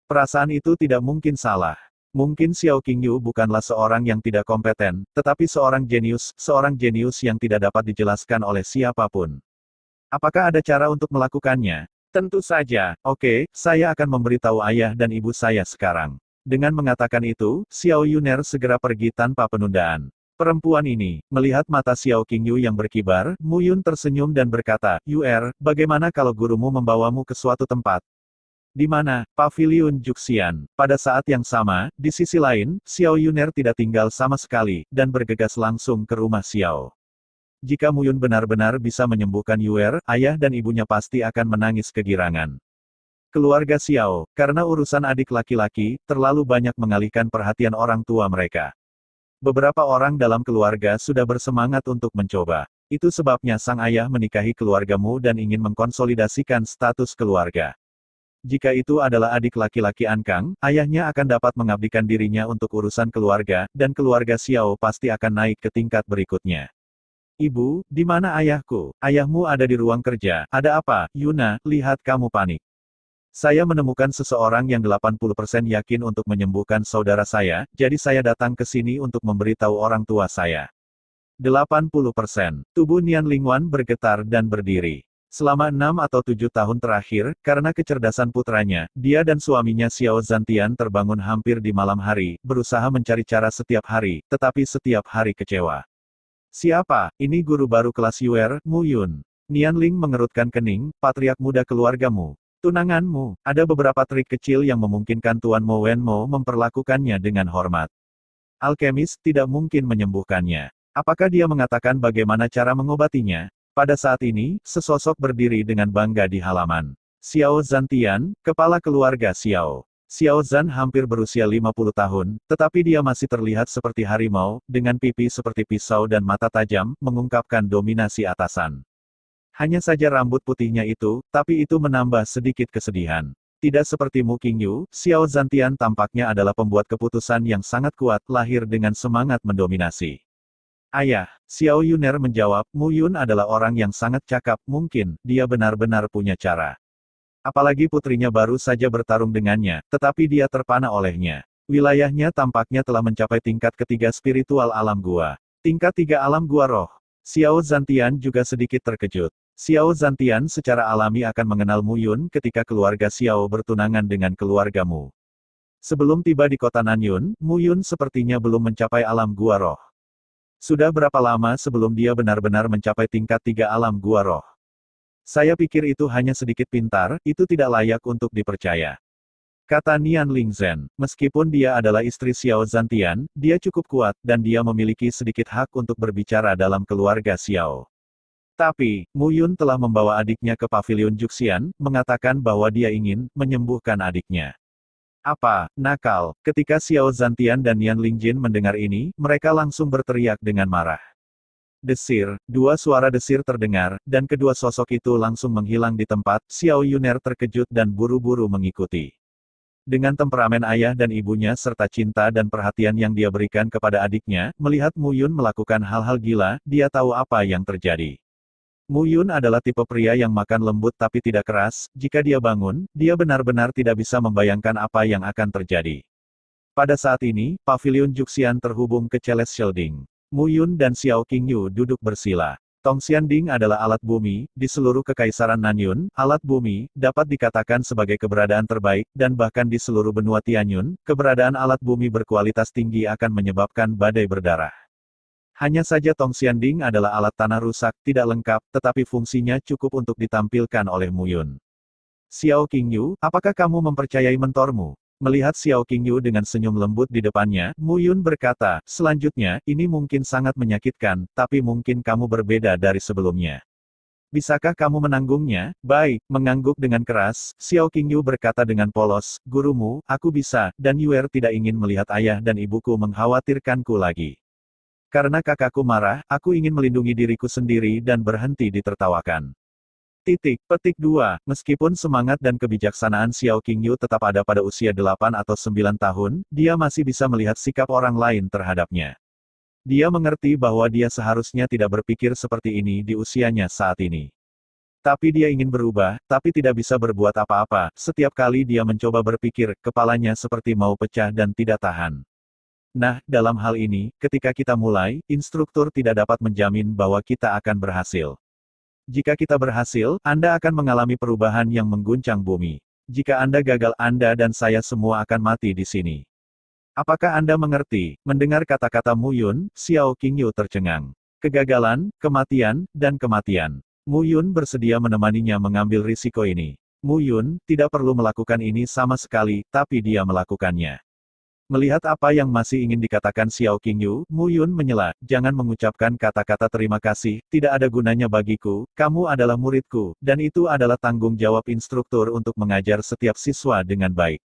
Perasaan itu tidak mungkin salah. Mungkin Xiao Qingyu bukanlah seorang yang tidak kompeten, tetapi seorang jenius yang tidak dapat dijelaskan oleh siapapun. Apakah ada cara untuk melakukannya? Tentu saja. Oke, saya akan memberitahu ayah dan ibu saya sekarang. Dengan mengatakan itu, Xiao Yuner segera pergi tanpa penundaan. Perempuan ini, melihat mata Xiao Qingyu yang berkibar, Mu Yun tersenyum dan berkata, Yuer, bagaimana kalau gurumu membawamu ke suatu tempat? Di mana? Paviliun Juxian. Pada saat yang sama, di sisi lain, Xiao Yuner tidak tinggal sama sekali, dan bergegas langsung ke rumah Xiao. Jika Mu Yun benar-benar bisa menyembuhkan Yuer, ayah dan ibunya pasti akan menangis kegirangan. Keluarga Xiao, karena urusan adik laki-laki, terlalu banyak mengalihkan perhatian orang tua mereka. Beberapa orang dalam keluarga sudah bersemangat untuk mencoba. Itu sebabnya sang ayah menikahi keluargamu dan ingin mengkonsolidasikan status keluarga. Jika itu adalah adik laki-laki Ankang, ayahnya akan dapat mengabdikan dirinya untuk urusan keluarga, dan keluarga Xiao pasti akan naik ke tingkat berikutnya. Ibu, di mana ayahku? Ayahmu ada di ruang kerja. Ada apa, Yuna? Lihat kamu panik. Saya menemukan seseorang yang 80% yakin untuk menyembuhkan saudara saya, jadi saya datang ke sini untuk memberitahu orang tua saya. 80%. Tubuh Nian Lingwan bergetar dan berdiri. Selama 6 atau 7 tahun terakhir, karena kecerdasan putranya, dia dan suaminya Xiao Zantian terbangun hampir di malam hari, berusaha mencari cara setiap hari, tetapi setiap hari kecewa. Siapa? Ini guru baru kelas Yuer, Mu Yun. Nian Ling mengerutkan kening, patriark muda keluargamu. Tunanganmu, ada beberapa trik kecil yang memungkinkan Tuan Mo Wenmo memperlakukannya dengan hormat. Alkemis tidak mungkin menyembuhkannya. Apakah dia mengatakan bagaimana cara mengobatinya? Pada saat ini, sesosok berdiri dengan bangga di halaman. Xiao Zantian, kepala keluarga Xiao. Xiao Zan hampir berusia 50 tahun, tetapi dia masih terlihat seperti harimau, dengan pipi seperti pisau dan mata tajam, mengungkapkan dominasi atasan. Hanya saja rambut putihnya itu, tapi itu menambah sedikit kesedihan. Tidak seperti Mu Qingyu, Xiao Zantian tampaknya adalah pembuat keputusan yang sangat kuat, lahir dengan semangat mendominasi. Ayah, Xiao Yuner menjawab, Mu Yun adalah orang yang sangat cakap, mungkin, dia benar-benar punya cara. Apalagi putrinya baru saja bertarung dengannya, tetapi dia terpana olehnya. Wilayahnya tampaknya telah mencapai tingkat ketiga spiritual alam gua. Tingkat 3 alam gua roh. Xiao Zantian juga sedikit terkejut. Xiao Zantian secara alami akan mengenal Mu Yun ketika keluarga Xiao bertunangan dengan keluargamu. Sebelum tiba di kota Nanyun, Mu Yun sepertinya belum mencapai alam gua roh. Sudah berapa lama sebelum dia benar-benar mencapai tingkat 3 alam gua roh? Saya pikir itu hanya sedikit pintar, itu tidak layak untuk dipercaya. Kata Nian Lingzhen, meskipun dia adalah istri Xiao Zantian, dia cukup kuat, dan dia memiliki sedikit hak untuk berbicara dalam keluarga Xiao. Tapi, Mu Yun telah membawa adiknya ke Paviliun Juxian, mengatakan bahwa dia ingin menyembuhkan adiknya. Apa, nakal? Ketika Xiao Zantian dan Nian Lingjin mendengar ini, mereka langsung berteriak dengan marah. Desir, dua suara desir terdengar, dan kedua sosok itu langsung menghilang di tempat. Xiao Yuner terkejut dan buru-buru mengikuti. Dengan temperamen ayah dan ibunya serta cinta dan perhatian yang dia berikan kepada adiknya, melihat Mu Yun melakukan hal-hal gila, dia tahu apa yang terjadi. Mu Yun adalah tipe pria yang makan lembut tapi tidak keras, jika dia bangun, dia benar-benar tidak bisa membayangkan apa yang akan terjadi. Pada saat ini, Paviliun Juxian terhubung ke Celestial Ding. Mu Yun dan Xiao Qingyu duduk bersila. Tong Xianding adalah alat bumi, di seluruh Kekaisaran Nanyun, alat bumi, dapat dikatakan sebagai keberadaan terbaik, dan bahkan di seluruh benua Tianyun, keberadaan alat bumi berkualitas tinggi akan menyebabkan badai berdarah. Hanya saja Tong Xianding adalah alat tanah rusak, tidak lengkap, tetapi fungsinya cukup untuk ditampilkan oleh Mu Yun. Xiao Qingyu, apakah kamu mempercayai mentormu? Melihat Xiao Qingyu dengan senyum lembut di depannya, Mu Yun berkata, selanjutnya, ini mungkin sangat menyakitkan, tapi mungkin kamu berbeda dari sebelumnya. Bisakah kamu menanggungnya? Baik, mengangguk dengan keras, Xiao Qingyu berkata dengan polos, gurumu, aku bisa, dan Yuer tidak ingin melihat ayah dan ibuku mengkhawatirkanku lagi. Karena kakakku marah, aku ingin melindungi diriku sendiri dan berhenti ditertawakan. Petik 2. Meskipun semangat dan kebijaksanaan Xiao Qingyu tetap ada pada usia 8 atau 9 tahun, dia masih bisa melihat sikap orang lain terhadapnya. Dia mengerti bahwa dia seharusnya tidak berpikir seperti ini di usianya saat ini. Tapi dia ingin berubah, tapi tidak bisa berbuat apa-apa. Setiap kali dia mencoba berpikir, kepalanya seperti mau pecah dan tidak tahan. Nah, dalam hal ini, ketika kita mulai, instruktur tidak dapat menjamin bahwa kita akan berhasil. Jika kita berhasil, Anda akan mengalami perubahan yang mengguncang bumi. Jika Anda gagal, Anda dan saya semua akan mati di sini. Apakah Anda mengerti? Mendengar kata-kata Mu Yun, Xiao Qingyu tercengang. Kegagalan, kematian, dan kematian. Mu Yun bersedia menemaninya mengambil risiko ini. Mu Yun tidak perlu melakukan ini sama sekali, tapi dia melakukannya. Melihat apa yang masih ingin dikatakan Xiao Qingyu, Mu Yun menyela, jangan mengucapkan kata-kata terima kasih, tidak ada gunanya bagiku, kamu adalah muridku, dan itu adalah tanggung jawab instruktur untuk mengajar setiap siswa dengan baik.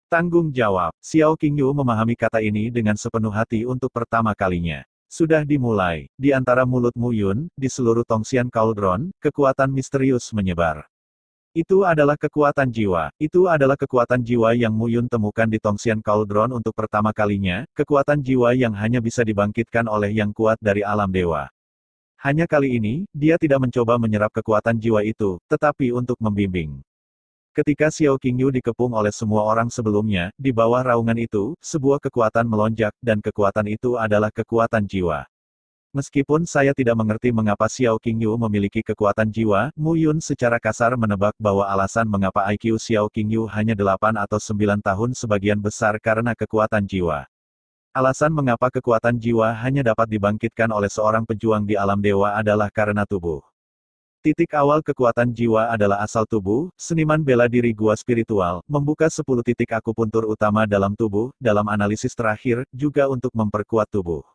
Tanggung jawab, Xiao Qingyu memahami kata ini dengan sepenuh hati untuk pertama kalinya. Sudah dimulai, di antara mulut Mu Yun, di seluruh Tongxian Cauldron, kekuatan misterius menyebar. Itu adalah kekuatan jiwa. Itu adalah kekuatan jiwa yang Mu Yun temukan di Tongxian Cauldron untuk pertama kalinya, kekuatan jiwa yang hanya bisa dibangkitkan oleh yang kuat dari alam dewa. Hanya kali ini, dia tidak mencoba menyerap kekuatan jiwa itu, tetapi untuk membimbing. Ketika Xiao Qingyu dikepung oleh semua orang sebelumnya, di bawah raungan itu, sebuah kekuatan melonjak, dan kekuatan itu adalah kekuatan jiwa. Meskipun saya tidak mengerti mengapa Xiao Qingyu memiliki kekuatan jiwa, Mu Yun secara kasar menebak bahwa alasan mengapa IQ Xiao Qingyu hanya 8 atau 9 tahun sebagian besar karena kekuatan jiwa. Alasan mengapa kekuatan jiwa hanya dapat dibangkitkan oleh seorang pejuang di alam dewa adalah karena tubuh. Titik awal kekuatan jiwa adalah asal tubuh, seniman bela diri gua spiritual, membuka 10 titik akupuntur utama dalam tubuh, dalam analisis terakhir, juga untuk memperkuat tubuh.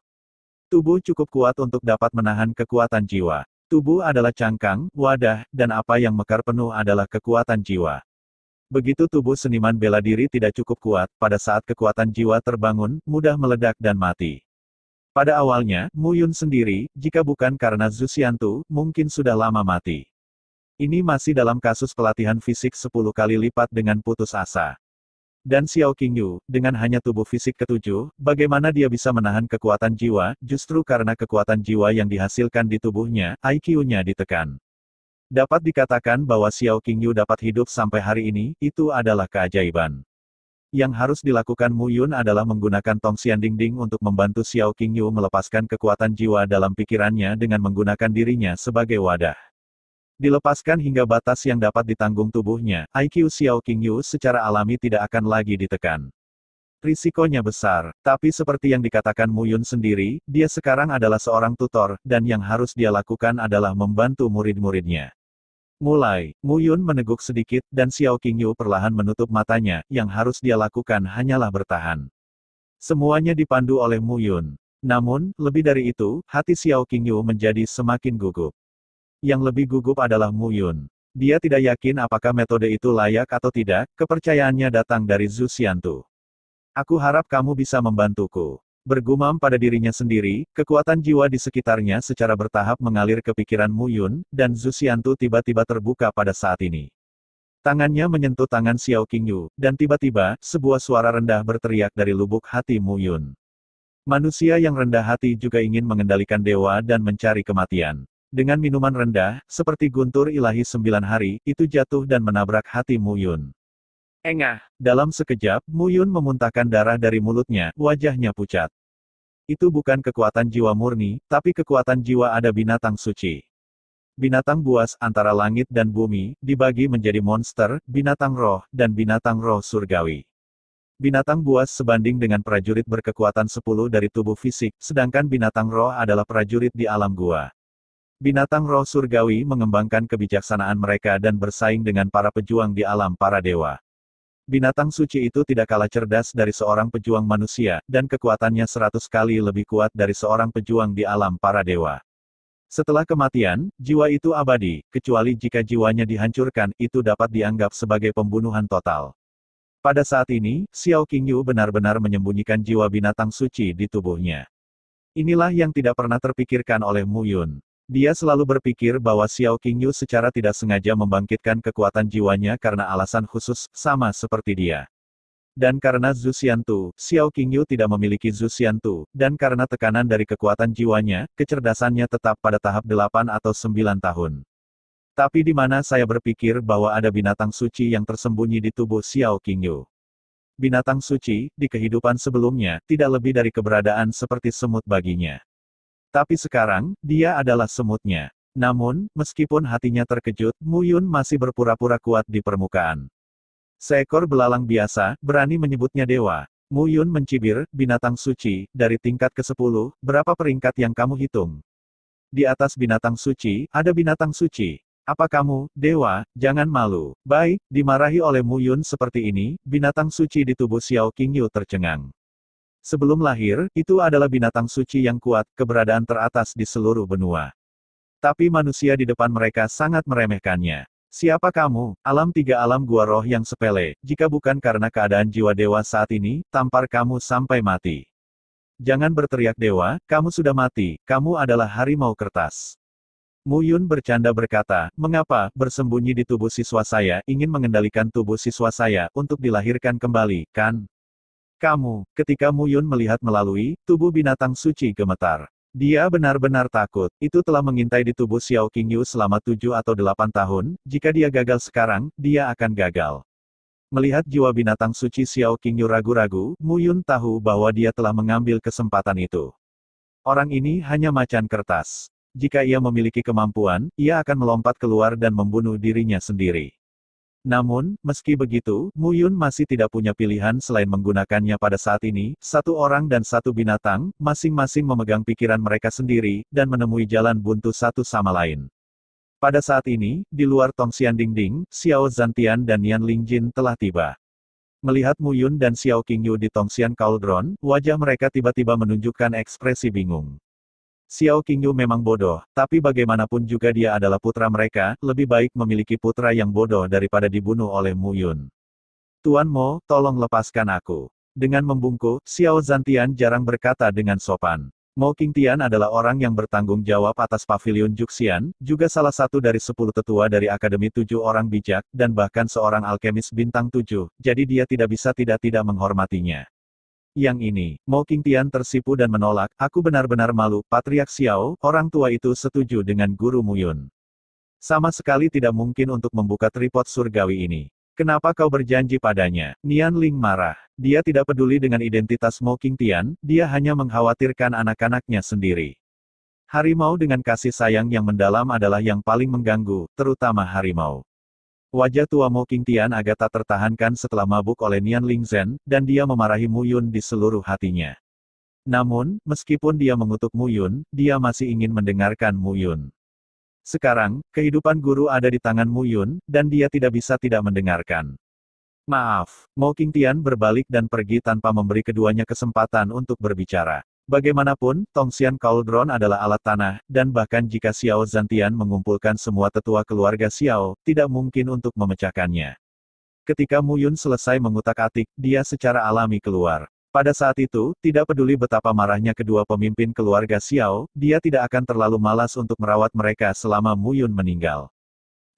Tubuh cukup kuat untuk dapat menahan kekuatan jiwa. Tubuh adalah cangkang, wadah, dan apa yang mekar penuh adalah kekuatan jiwa. Begitu tubuh seniman bela diri tidak cukup kuat, pada saat kekuatan jiwa terbangun, mudah meledak dan mati. Pada awalnya, Mu Yun sendiri, jika bukan karena Zhu Xiantu, mungkin sudah lama mati. Ini masih dalam kasus pelatihan fisik 10 kali lipat dengan putus asa. Dan Xiao Qingyu, dengan hanya tubuh fisik ketujuh, bagaimana dia bisa menahan kekuatan jiwa, justru karena kekuatan jiwa yang dihasilkan di tubuhnya, IQ-nya ditekan. Dapat dikatakan bahwa Xiao Qingyu dapat hidup sampai hari ini, itu adalah keajaiban. Yang harus dilakukan Mu Yun adalah menggunakan Tong Xianding untuk membantu Xiao Qingyu melepaskan kekuatan jiwa dalam pikirannya dengan menggunakan dirinya sebagai wadah. Dilepaskan hingga batas yang dapat ditanggung tubuhnya, IQ Xiao Qingyu secara alami tidak akan lagi ditekan. Risikonya besar, tapi seperti yang dikatakan Mu Yun sendiri, dia sekarang adalah seorang tutor, dan yang harus dia lakukan adalah membantu murid-muridnya. Mulai, Mu Yun meneguk sedikit, dan Xiao Qingyu perlahan menutup matanya, yang harus dia lakukan hanyalah bertahan. Semuanya dipandu oleh Mu Yun. Namun, lebih dari itu, hati Xiao Qingyu menjadi semakin gugup. Yang lebih gugup adalah Mu Yun. Dia tidak yakin apakah metode itu layak atau tidak, kepercayaannya datang dari Zhu Xiantu. Aku harap kamu bisa membantuku. Bergumam pada dirinya sendiri, kekuatan jiwa di sekitarnya secara bertahap mengalir ke pikiran Mu Yun, dan Zhu Xiantu tiba-tiba terbuka pada saat ini. Tangannya menyentuh tangan Xiao Qingyu, dan tiba-tiba, sebuah suara rendah berteriak dari lubuk hati Mu Yun. Manusia yang rendah hati juga ingin mengendalikan dewa dan mencari kematian. Dengan minuman rendah, seperti guntur ilahi 9 hari, itu jatuh dan menabrak hati Mu Yun. Engah! Dalam sekejap, Mu Yun memuntahkan darah dari mulutnya, wajahnya pucat. Itu bukan kekuatan jiwa murni, tapi kekuatan jiwa ada binatang suci. Binatang buas antara langit dan bumi, dibagi menjadi monster, binatang roh, dan binatang roh surgawi. Binatang buas sebanding dengan prajurit berkekuatan 10 dari tubuh fisik, sedangkan binatang roh adalah prajurit di alam gua. Binatang roh surgawi mengembangkan kebijaksanaan mereka dan bersaing dengan para pejuang di alam para dewa. Binatang suci itu tidak kalah cerdas dari seorang pejuang manusia, dan kekuatannya 100 kali lebih kuat dari seorang pejuang di alam para dewa. Setelah kematian, jiwa itu abadi, kecuali jika jiwanya dihancurkan, itu dapat dianggap sebagai pembunuhan total. Pada saat ini, Xiao Qingyu benar-benar menyembunyikan jiwa binatang suci di tubuhnya. Inilah yang tidak pernah terpikirkan oleh Mu Yun. Dia selalu berpikir bahwa Xiao Qingyu secara tidak sengaja membangkitkan kekuatan jiwanya karena alasan khusus, sama seperti dia. Dan karena Zhu Xiantu, Xiao Qingyu tidak memiliki Zhu Xiantu, dan karena tekanan dari kekuatan jiwanya, kecerdasannya tetap pada tahap 8 atau 9 tahun. Tapi di mana saya berpikir bahwa ada binatang suci yang tersembunyi di tubuh Xiao Qingyu. Binatang suci, di kehidupan sebelumnya, tidak lebih dari keberadaan seperti semut baginya. Tapi sekarang, dia adalah semutnya. Namun, meskipun hatinya terkejut, Mu Yun masih berpura-pura kuat di permukaan. Seekor belalang biasa, berani menyebutnya dewa. Mu Yun mencibir, binatang suci, dari tingkat ke-10, berapa peringkat yang kamu hitung? Di atas binatang suci, ada binatang suci. Apa kamu, dewa, jangan malu. Baik, dimarahi oleh Mu Yun seperti ini, binatang suci di tubuh Xiao Qingyu tercengang. Sebelum lahir, itu adalah binatang suci yang kuat, keberadaan teratas di seluruh benua. Tapi manusia di depan mereka sangat meremehkannya. Siapa kamu, alam tiga alam gua roh yang sepele, jika bukan karena keadaan jiwa dewa saat ini, tampar kamu sampai mati. Jangan berteriak dewa, kamu sudah mati, kamu adalah harimau kertas. Mu Yun bercanda berkata, mengapa, bersembunyi di tubuh siswa saya, ingin mengendalikan tubuh siswa saya, untuk dilahirkan kembali, kan? Kamu, ketika Mu Yun melihat melalui, tubuh binatang suci gemetar. Dia benar-benar takut, itu telah mengintai di tubuh Xiao Qingyu selama 7 atau 8 tahun, jika dia gagal sekarang, dia akan gagal. Melihat jiwa binatang suci Xiao Qingyu ragu-ragu, Mu Yun tahu bahwa dia telah mengambil kesempatan itu. Orang ini hanya macan kertas. Jika ia memiliki kemampuan, ia akan melompat keluar dan membunuh dirinya sendiri. Namun, meski begitu, Mu Yun masih tidak punya pilihan selain menggunakannya pada saat ini, satu orang dan satu binatang, masing-masing memegang pikiran mereka sendiri, dan menemui jalan buntu satu sama lain. Pada saat ini, di luar Tongxian Dingding, Xiao Zantian dan Nian Lingjin telah tiba. Melihat Mu Yun dan Xiao Qingyu di Tongxian Cauldron, wajah mereka tiba-tiba menunjukkan ekspresi bingung. Xiao Qingyu memang bodoh, tapi bagaimanapun juga dia adalah putra mereka, lebih baik memiliki putra yang bodoh daripada dibunuh oleh Mu Yun. Tuan Mo, tolong lepaskan aku. Dengan membungkuk, Xiao Zantian jarang berkata dengan sopan. Mo Qingtian adalah orang yang bertanggung jawab atas pavilion Juxian, juga salah satu dari 10 tetua dari Akademi 7 orang bijak, dan bahkan seorang alkemis bintang 7, jadi dia tidak bisa tidak menghormatinya. Yang ini, Mo Qingtian tersipu dan menolak, aku benar-benar malu, Patriark Xiao, orang tua itu setuju dengan Guru Mu Yun. Sama sekali tidak mungkin untuk membuka tripod surgawi ini. Kenapa kau berjanji padanya? Nian Ling marah. Dia tidak peduli dengan identitas Mo Qingtian, dia hanya mengkhawatirkan anak-anaknya sendiri. Harimau dengan kasih sayang yang mendalam adalah yang paling mengganggu, terutama harimau. Wajah tua Mo Qingtian agak tak tertahankan setelah mabuk oleh Nian Lingzhen, dan dia memarahi Mu Yun di seluruh hatinya. Namun, meskipun dia mengutuk Mu Yun, dia masih ingin mendengarkan Mu Yun. Sekarang, kehidupan guru ada di tangan Mu Yun, dan dia tidak bisa tidak mendengarkan. Maaf, Mo Qingtian berbalik dan pergi tanpa memberi keduanya kesempatan untuk berbicara. Bagaimanapun, Tongxian Cauldron adalah alat tanah, dan bahkan jika Xiao Zantian mengumpulkan semua tetua keluarga Xiao, tidak mungkin untuk memecahkannya. Ketika Mu Yun selesai mengutak-atik, dia secara alami keluar. Pada saat itu, tidak peduli betapa marahnya kedua pemimpin keluarga Xiao, dia tidak akan terlalu malas untuk merawat mereka selama Mu Yun meninggal.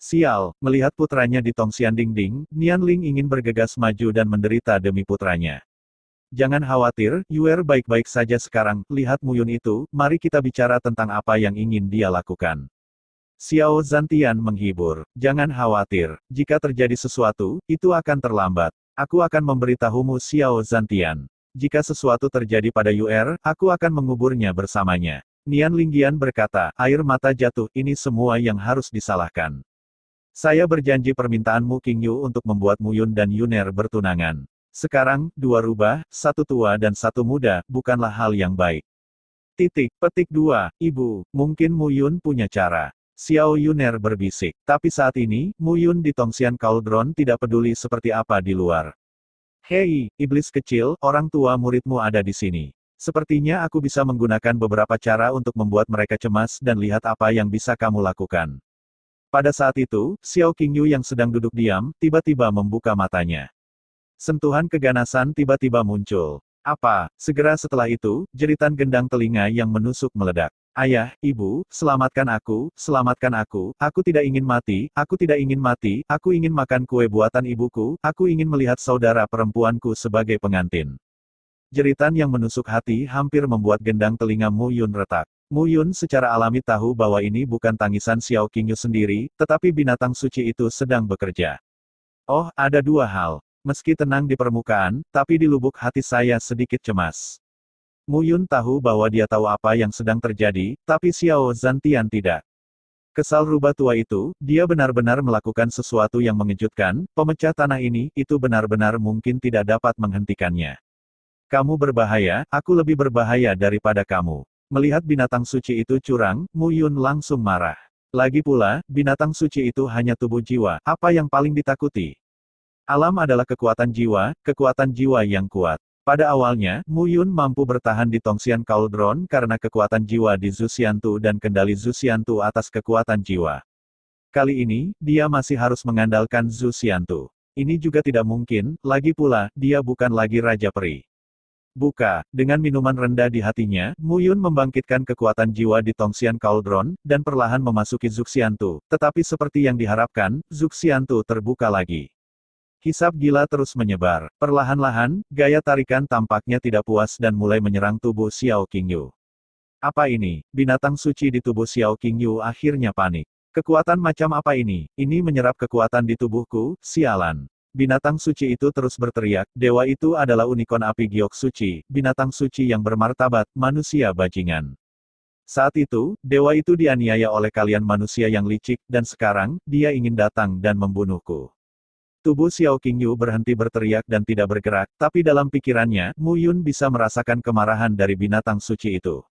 Sial, melihat putranya di Tongxian Dingding, Nian Ling ingin bergegas maju dan menderita demi putranya. Jangan khawatir, Yuer baik-baik saja sekarang, lihat Mu Yun itu, mari kita bicara tentang apa yang ingin dia lakukan. Xiao Zantian menghibur, jangan khawatir, jika terjadi sesuatu, itu akan terlambat. Aku akan memberitahumu Xiao Zantian. Jika sesuatu terjadi pada Yuer, aku akan menguburnya bersamanya. Nian Linggian berkata, air mata jatuh, ini semua yang harus disalahkan. Saya berjanji permintaanmu King Yu untuk membuat Muyun dan Yuner bertunangan. Sekarang, dua rubah, satu tua dan satu muda, bukanlah hal yang baik. Petik 2, Ibu, mungkin Muyun punya cara. Xiao Yuner berbisik. Tapi saat ini, Muyun di Tongxian Cauldron tidak peduli seperti apa di luar. Hei, iblis kecil, orang tua muridmu ada di sini. Sepertinya aku bisa menggunakan beberapa cara untuk membuat mereka cemas dan lihat apa yang bisa kamu lakukan. Pada saat itu, Xiao Qingyu yang sedang duduk diam, tiba-tiba membuka matanya. Sentuhan keganasan tiba-tiba muncul. Apa? Segera setelah itu, jeritan gendang telinga yang menusuk meledak. Ayah, ibu, selamatkan aku, aku tidak ingin mati, aku tidak ingin mati, aku ingin makan kue buatan ibuku, aku ingin melihat saudara perempuanku sebagai pengantin. Jeritan yang menusuk hati hampir membuat gendang telinga Mu Yun retak. Mu Yun secara alami tahu bahwa ini bukan tangisan Xiao Qingyu sendiri, tetapi binatang suci itu sedang bekerja. Oh, ada dua hal. Meski tenang di permukaan, tapi di lubuk hati saya sedikit cemas. Mu Yun tahu bahwa dia tahu apa yang sedang terjadi, tapi Xiao Zantian tidak. Kesal rubah tua itu, dia benar-benar melakukan sesuatu yang mengejutkan, pemecah tanah ini, itu benar-benar mungkin tidak dapat menghentikannya. Kamu berbahaya, aku lebih berbahaya daripada kamu. Melihat binatang suci itu curang, Mu Yun langsung marah. Lagi pula, binatang suci itu hanya tubuh jiwa, apa yang paling ditakuti? Alam adalah kekuatan jiwa yang kuat. Pada awalnya, Mu Yun mampu bertahan di Tongxian Cauldron karena kekuatan jiwa di Zuxiantu dan kendali Zuxiantu atas kekuatan jiwa. Kali ini, dia masih harus mengandalkan Zuxiantu. Ini juga tidak mungkin, lagi pula, dia bukan lagi Raja Peri. Dengan minuman rendah di hatinya, Mu Yun membangkitkan kekuatan jiwa di Tongxian Cauldron, dan perlahan memasuki Zuxiantu, tetapi seperti yang diharapkan, Zuxiantu terbuka lagi. Hisap gila terus menyebar. Perlahan-lahan, gaya tarikan tampaknya tidak puas dan mulai menyerang tubuh Xiao Qingyu. Apa ini? Binatang suci di tubuh Xiao Qingyu akhirnya panik. Kekuatan macam apa ini? Ini menyerap kekuatan di tubuhku, sialan. Binatang suci itu terus berteriak, dewa itu adalah unicorn api giok suci, binatang suci yang bermartabat, manusia bajingan. Saat itu, dewa itu dianiaya oleh kalian manusia yang licik, dan sekarang, dia ingin datang dan membunuhku. Tubuh Xiao Qingyu berhenti berteriak dan tidak bergerak, tapi dalam pikirannya, Mu Yun bisa merasakan kemarahan dari binatang suci itu.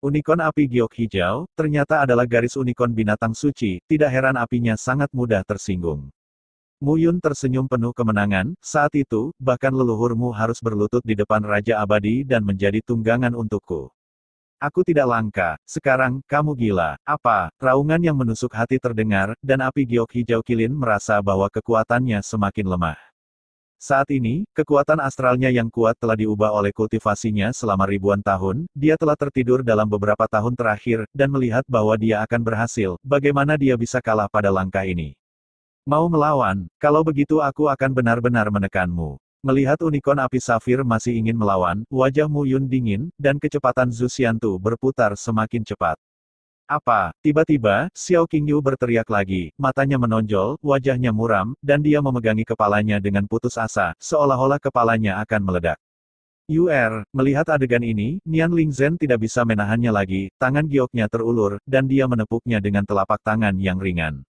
Unicorn api giok hijau, ternyata adalah garis unicorn binatang suci, tidak heran apinya sangat mudah tersinggung. Mu Yun tersenyum penuh kemenangan, saat itu, bahkan leluhurmu harus berlutut di depan Raja Abadi dan menjadi tunggangan untukku. Aku tidak langka, sekarang, kamu gila. Apa? Raungan yang menusuk hati terdengar, dan api giok hijau kilin merasa bahwa kekuatannya semakin lemah. Saat ini, kekuatan astralnya yang kuat telah diubah oleh kultivasinya selama ribuan tahun, dia telah tertidur dalam beberapa tahun terakhir, dan melihat bahwa dia akan berhasil, bagaimana dia bisa kalah pada langkah ini. Mau melawan, kalau begitu aku akan benar-benar menekanmu. Melihat unicorn api safir masih ingin melawan, wajah Mu Yun dingin, dan kecepatan Zuxiantu berputar semakin cepat. Apa? Tiba-tiba, Xiao Qingyu berteriak lagi, matanya menonjol, wajahnya muram, dan dia memegangi kepalanya dengan putus asa, seolah-olah kepalanya akan meledak. Melihat adegan ini, Nian Lingzhen tidak bisa menahannya lagi, tangan gioknya terulur, dan dia menepuknya dengan telapak tangan yang ringan.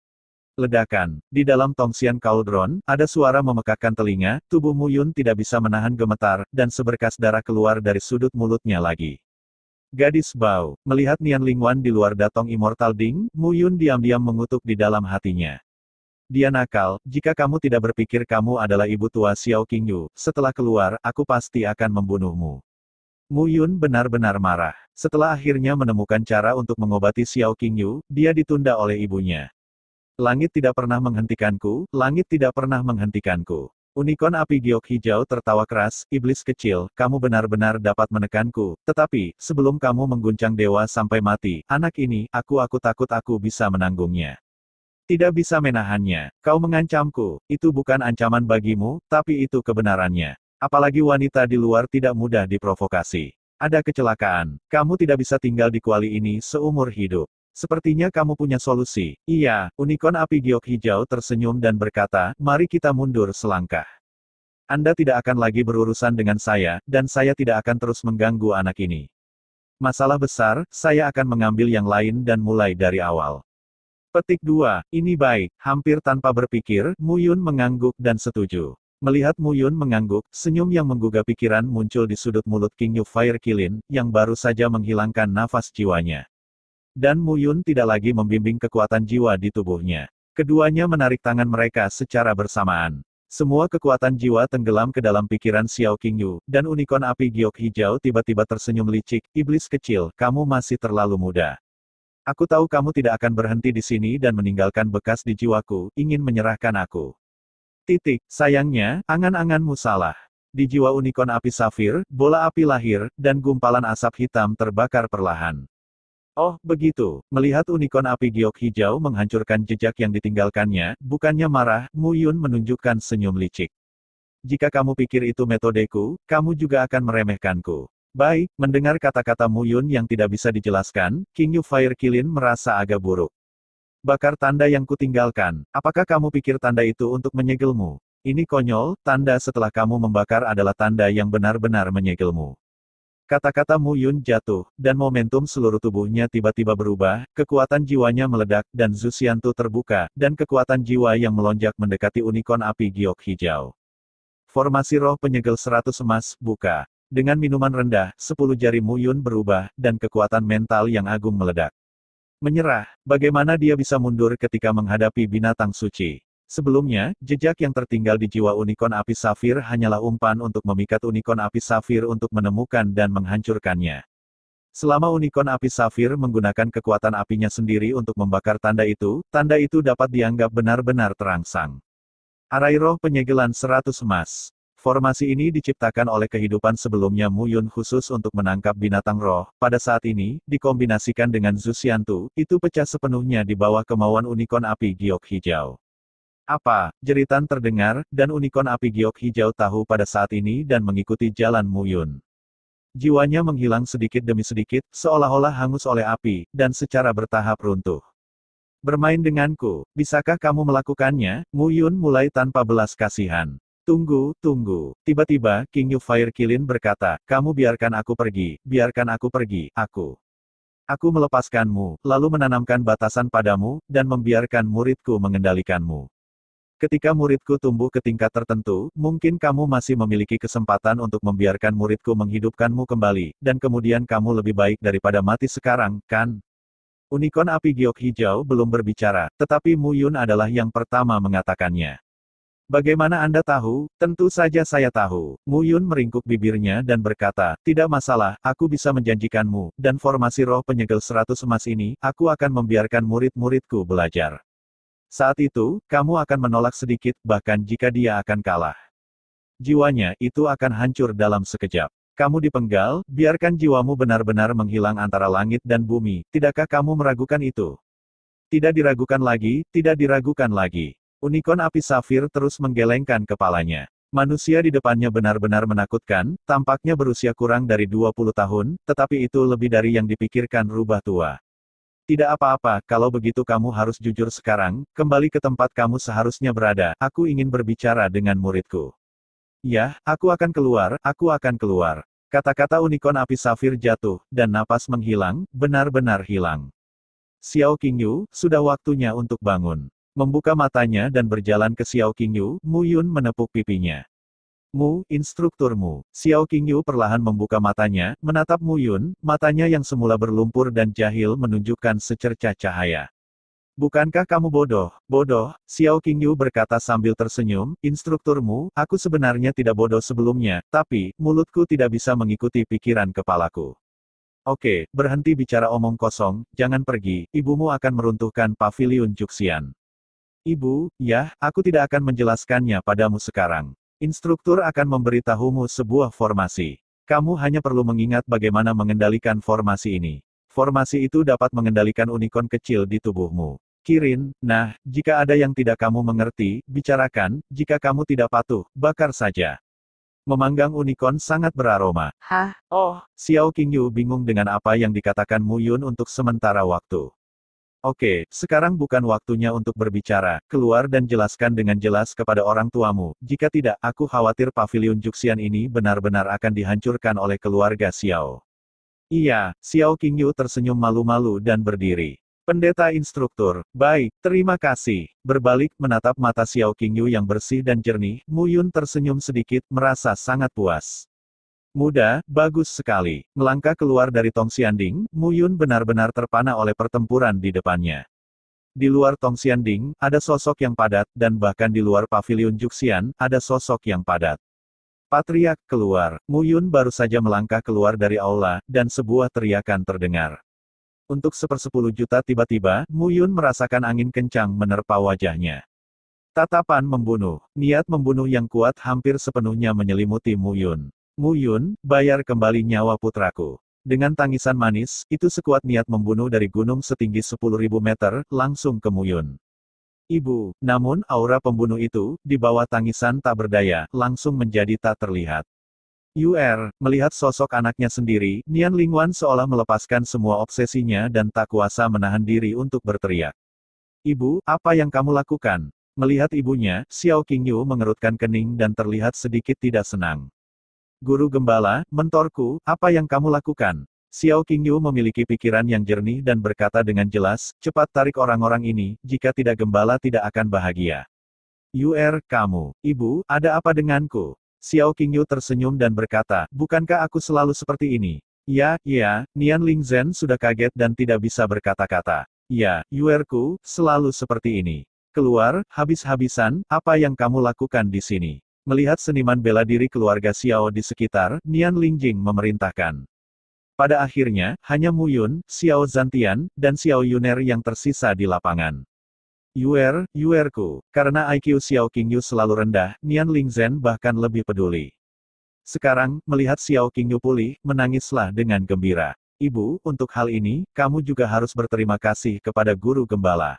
Ledakan. Di dalam Tongxian Cauldron, ada suara memekakkan telinga, tubuh Mu Yun tidak bisa menahan gemetar, dan seberkas darah keluar dari sudut mulutnya lagi. Gadis bau. Melihat Nian Lingwan di luar Datong Immortal Ding, Mu Yun diam-diam mengutuk di dalam hatinya. Dia nakal, jika kamu tidak berpikir kamu adalah ibu tua Xiao Qingyu, setelah keluar, aku pasti akan membunuhmu. Mu Yun benar-benar marah. Setelah akhirnya menemukan cara untuk mengobati Xiao Qingyu, dia ditunda oleh ibunya. Langit tidak pernah menghentikanku, langit tidak pernah menghentikanku. Unicorn api giok hijau tertawa keras, iblis kecil, kamu benar-benar dapat menekanku, tetapi, sebelum kamu mengguncang dewa sampai mati, anak ini, aku takut aku bisa menanggungnya. Tidak bisa menahannya, kau mengancamku, itu bukan ancaman bagimu, tapi itu kebenarannya. Apalagi wanita di luar tidak mudah diprovokasi. Ada kecelakaan, kamu tidak bisa tinggal di kuali ini seumur hidup. Sepertinya kamu punya solusi. Iya, unicorn api giok hijau tersenyum dan berkata, mari kita mundur selangkah. Anda tidak akan lagi berurusan dengan saya, dan saya tidak akan terus mengganggu anak ini. Masalah besar, saya akan mengambil yang lain dan mulai dari awal. Petik 2, ini baik. Hampir tanpa berpikir, Mu Yun mengangguk dan setuju. Melihat Mu Yun mengangguk, senyum yang menggugah pikiran muncul di sudut mulut King Yu Fire Qilin, yang baru saja menghilangkan nafas jiwanya. Dan Mu Yun tidak lagi membimbing kekuatan jiwa di tubuhnya. Keduanya menarik tangan mereka secara bersamaan. Semua kekuatan jiwa tenggelam ke dalam pikiran Xiao Qingyu, dan unicorn api giok hijau tiba-tiba tersenyum licik, iblis kecil, kamu masih terlalu muda. Aku tahu kamu tidak akan berhenti di sini dan meninggalkan bekas di jiwaku, ingin menyerahkan aku. Sayangnya, angan-anganmu salah. Di jiwa unicorn api safir, bola api lahir, dan gumpalan asap hitam terbakar perlahan. Oh, begitu. Melihat unicorn api giok hijau menghancurkan jejak yang ditinggalkannya, bukannya marah, Mu Yun menunjukkan senyum licik. Jika kamu pikir itu metodeku, kamu juga akan meremehkanku. Baik, mendengar kata-kata Mu Yun yang tidak bisa dijelaskan, King Yu Fire Qilin merasa agak buruk. Bakar tanda yang kutinggalkan, apakah kamu pikir tanda itu untuk menyegelmu? Ini konyol, tanda setelah kamu membakar adalah tanda yang benar-benar menyegelmu. Kata-kata Mu Yun jatuh, dan momentum seluruh tubuhnya tiba-tiba berubah, kekuatan jiwanya meledak, dan Zuxiantu terbuka, dan kekuatan jiwa yang melonjak mendekati unicorn api giok hijau. Formasi roh penyegel 100 emas, buka. Dengan minuman rendah, 10 jari Mu Yun berubah, dan kekuatan mental yang agung meledak. Menyerah, bagaimana dia bisa mundur ketika menghadapi binatang suci? Sebelumnya, jejak yang tertinggal di jiwa unicorn api safir hanyalah umpan untuk memikat unicorn api safir untuk menemukan dan menghancurkannya. Selama unicorn api safir menggunakan kekuatan apinya sendiri untuk membakar tanda itu dapat dianggap benar-benar terangsang. Arai roh penyegelan 100 emas. Formasi ini diciptakan oleh kehidupan sebelumnya Mu Yun khusus untuk menangkap binatang roh, pada saat ini, dikombinasikan dengan Zuxiantu, itu pecah sepenuhnya di bawah kemauan unicorn api giok hijau. Apa? Jeritan terdengar, dan unicorn api giok hijau tahu pada saat ini dan mengikuti jalan Mu Yun. Jiwanya menghilang sedikit demi sedikit, seolah-olah hangus oleh api, dan secara bertahap runtuh. Bermain denganku, bisakah kamu melakukannya? Mu Yun mulai tanpa belas kasihan. Tunggu. Tiba-tiba, King Yu Fire Qilin berkata, kamu biarkan aku pergi, aku. Aku melepaskanmu, lalu menanamkan batasan padamu, dan membiarkan muridku mengendalikanmu. Ketika muridku tumbuh ke tingkat tertentu, mungkin kamu masih memiliki kesempatan untuk membiarkan muridku menghidupkanmu kembali, dan kemudian kamu lebih baik daripada mati sekarang, kan? Unicorn api giok hijau belum berbicara, tetapi Mu Yun adalah yang pertama mengatakannya. Bagaimana Anda tahu? Tentu saja saya tahu. Mu Yun meringkuk bibirnya dan berkata, tidak masalah, aku bisa menjanjikanmu, dan formasi roh penyegel 100 emas ini, aku akan membiarkan murid-muridku belajar. Saat itu, kamu akan menolak sedikit, bahkan jika dia akan kalah. Jiwanya, itu akan hancur dalam sekejap. Kamu dipenggal, biarkan jiwamu benar-benar menghilang antara langit dan bumi, tidakkah kamu meragukan itu? Tidak diragukan lagi. Unicorn api safir terus menggelengkan kepalanya. Manusia di depannya benar-benar menakutkan, tampaknya berusia kurang dari 20 tahun, tetapi itu lebih dari yang dipikirkan rubah tua. Tidak apa-apa, kalau begitu kamu harus jujur sekarang, kembali ke tempat kamu seharusnya berada, aku ingin berbicara dengan muridku. Ya, aku akan keluar. Kata-kata unicorn api safir jatuh, dan napas menghilang, benar-benar hilang. Xiao Qingyu, sudah waktunya untuk bangun. Membuka matanya dan berjalan ke Xiao Qingyu, Mu Yun menepuk pipinya. Mu, instrukturmu. Xiao Qingyu perlahan membuka matanya, menatap Mu Yun, matanya yang semula berlumpur dan jahil menunjukkan secercah cahaya. Bukankah kamu bodoh? Bodoh, Xiao Qingyu berkata sambil tersenyum, instrukturmu, aku sebenarnya tidak bodoh sebelumnya, tapi, mulutku tidak bisa mengikuti pikiran kepalaku. Oke, berhenti bicara omong kosong, jangan pergi, ibumu akan meruntuhkan paviliun Juxian. Ibu, ya, aku tidak akan menjelaskannya padamu sekarang. Instruktur akan memberitahumu sebuah formasi. Kamu hanya perlu mengingat bagaimana mengendalikan formasi ini. Formasi itu dapat mengendalikan unicorn kecil di tubuhmu. Kirin, nah, jika ada yang tidak kamu mengerti, bicarakan, jika kamu tidak patuh, bakar saja. Memanggang unicorn sangat beraroma. Hah? Oh, Xiao Qingyu bingung dengan apa yang dikatakan Mu Yun untuk sementara waktu. Oke, sekarang bukan waktunya untuk berbicara. Keluar dan jelaskan dengan jelas kepada orang tuamu. Jika tidak, aku khawatir pavilion Juxian ini benar-benar akan dihancurkan oleh keluarga Xiao. Iya, Xiao Qingyu tersenyum malu-malu dan berdiri. Pendeta instruktur, baik, terima kasih. Berbalik menatap mata Xiao Qingyu yang bersih dan jernih, Mu Yun tersenyum sedikit, merasa sangat puas. Muda, bagus sekali. Melangkah keluar dari Tongxianding, Mu Yun benar-benar terpana oleh pertempuran di depannya. Di luar Tongxianding, ada sosok yang padat, dan bahkan di luar pavilion Juxian, ada sosok yang padat. Patriark keluar, Mu Yun baru saja melangkah keluar dari aula, dan sebuah teriakan terdengar. Untuk 1/10 juta tiba-tiba, Mu Yun merasakan angin kencang menerpa wajahnya. Tatapan membunuh, niat membunuh yang kuat hampir sepenuhnya menyelimuti Mu Yun. Mu Yun, bayar kembali nyawa putraku. Dengan tangisan manis, itu sekuat niat membunuh dari gunung setinggi 10.000 meter, langsung ke Mu Yun. Ibu, namun aura pembunuh itu, di bawah tangisan tak berdaya, langsung menjadi tak terlihat. Melihat sosok anaknya sendiri, Nian Lingwan seolah melepaskan semua obsesinya dan tak kuasa menahan diri untuk berteriak. Ibu, apa yang kamu lakukan? Melihat ibunya, Xiao Qingyu mengerutkan kening dan terlihat sedikit tidak senang. Guru Gembala, mentorku, apa yang kamu lakukan? Xiao Qingyu memiliki pikiran yang jernih dan berkata dengan jelas, cepat tarik orang-orang ini, jika tidak Gembala tidak akan bahagia. Kamu, Ibu, ada apa denganku? Xiao Qingyu tersenyum dan berkata, bukankah aku selalu seperti ini? Ya, Nian Lingzhen sudah kaget dan tidak bisa berkata-kata. Ya, Yuerku, selalu seperti ini. Keluar, habis-habisan, apa yang kamu lakukan di sini? Melihat seniman bela diri keluarga Xiao di sekitar, Nian Lingjing memerintahkan. Pada akhirnya, hanya Mu Yun, Xiao Zantian, dan Xiao Yuner yang tersisa di lapangan. Yuerku, karena IQ Xiao Qingyu selalu rendah, Nian Lingzhen bahkan lebih peduli. Sekarang, melihat Xiao Qingyu pulih, menangislah dengan gembira. Ibu, untuk hal ini, kamu juga harus berterima kasih kepada Guru Gembala.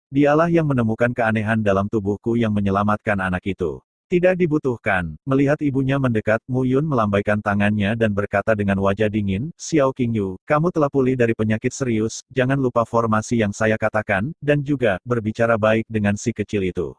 Dialah yang menemukan keanehan dalam tubuhku yang menyelamatkan anak itu. Tidak dibutuhkan. Melihat ibunya mendekat, Mu Yun melambaikan tangannya dan berkata dengan wajah dingin, Xiao Qingyu, kamu telah pulih dari penyakit serius, jangan lupa formasi yang saya katakan, dan juga, berbicara baik dengan si kecil itu.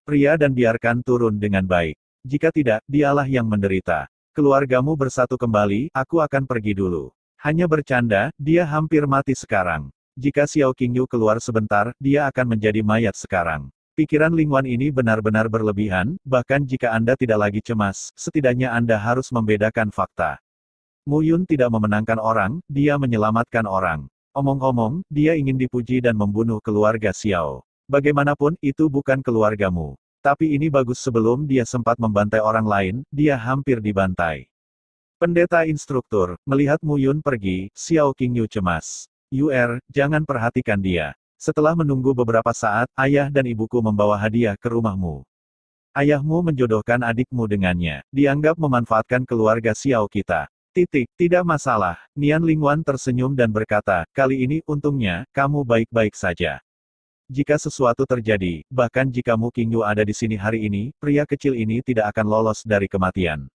Pria dan biarkan turun dengan baik. Jika tidak, dialah yang menderita. Keluargamu bersatu kembali, aku akan pergi dulu. Hanya bercanda, dia hampir mati sekarang. Jika Xiao Qingyu keluar sebentar, dia akan menjadi mayat sekarang. Pikiran Lingwan ini benar-benar berlebihan, bahkan jika Anda tidak lagi cemas, setidaknya Anda harus membedakan fakta. Mu Yun tidak memenangkan orang, dia menyelamatkan orang. Omong-omong, dia ingin dipuji dan membunuh keluarga Xiao. Bagaimanapun, itu bukan keluargamu. Tapi ini bagus sebelum dia sempat membantai orang lain, dia hampir dibantai. Pendeta instruktur, melihat Mu Yun pergi, Xiao Qingyu cemas. Jangan perhatikan dia. Setelah menunggu beberapa saat, ayah dan ibuku membawa hadiah ke rumahmu. Ayahmu menjodohkan adikmu dengannya. Dianggap memanfaatkan keluarga Xiao kita. Tidak masalah. Nian Lingwan tersenyum dan berkata, kali ini, untungnya, kamu baik-baik saja. Jika sesuatu terjadi, bahkan jika Mu Qingyu ada di sini hari ini, pria kecil ini tidak akan lolos dari kematian.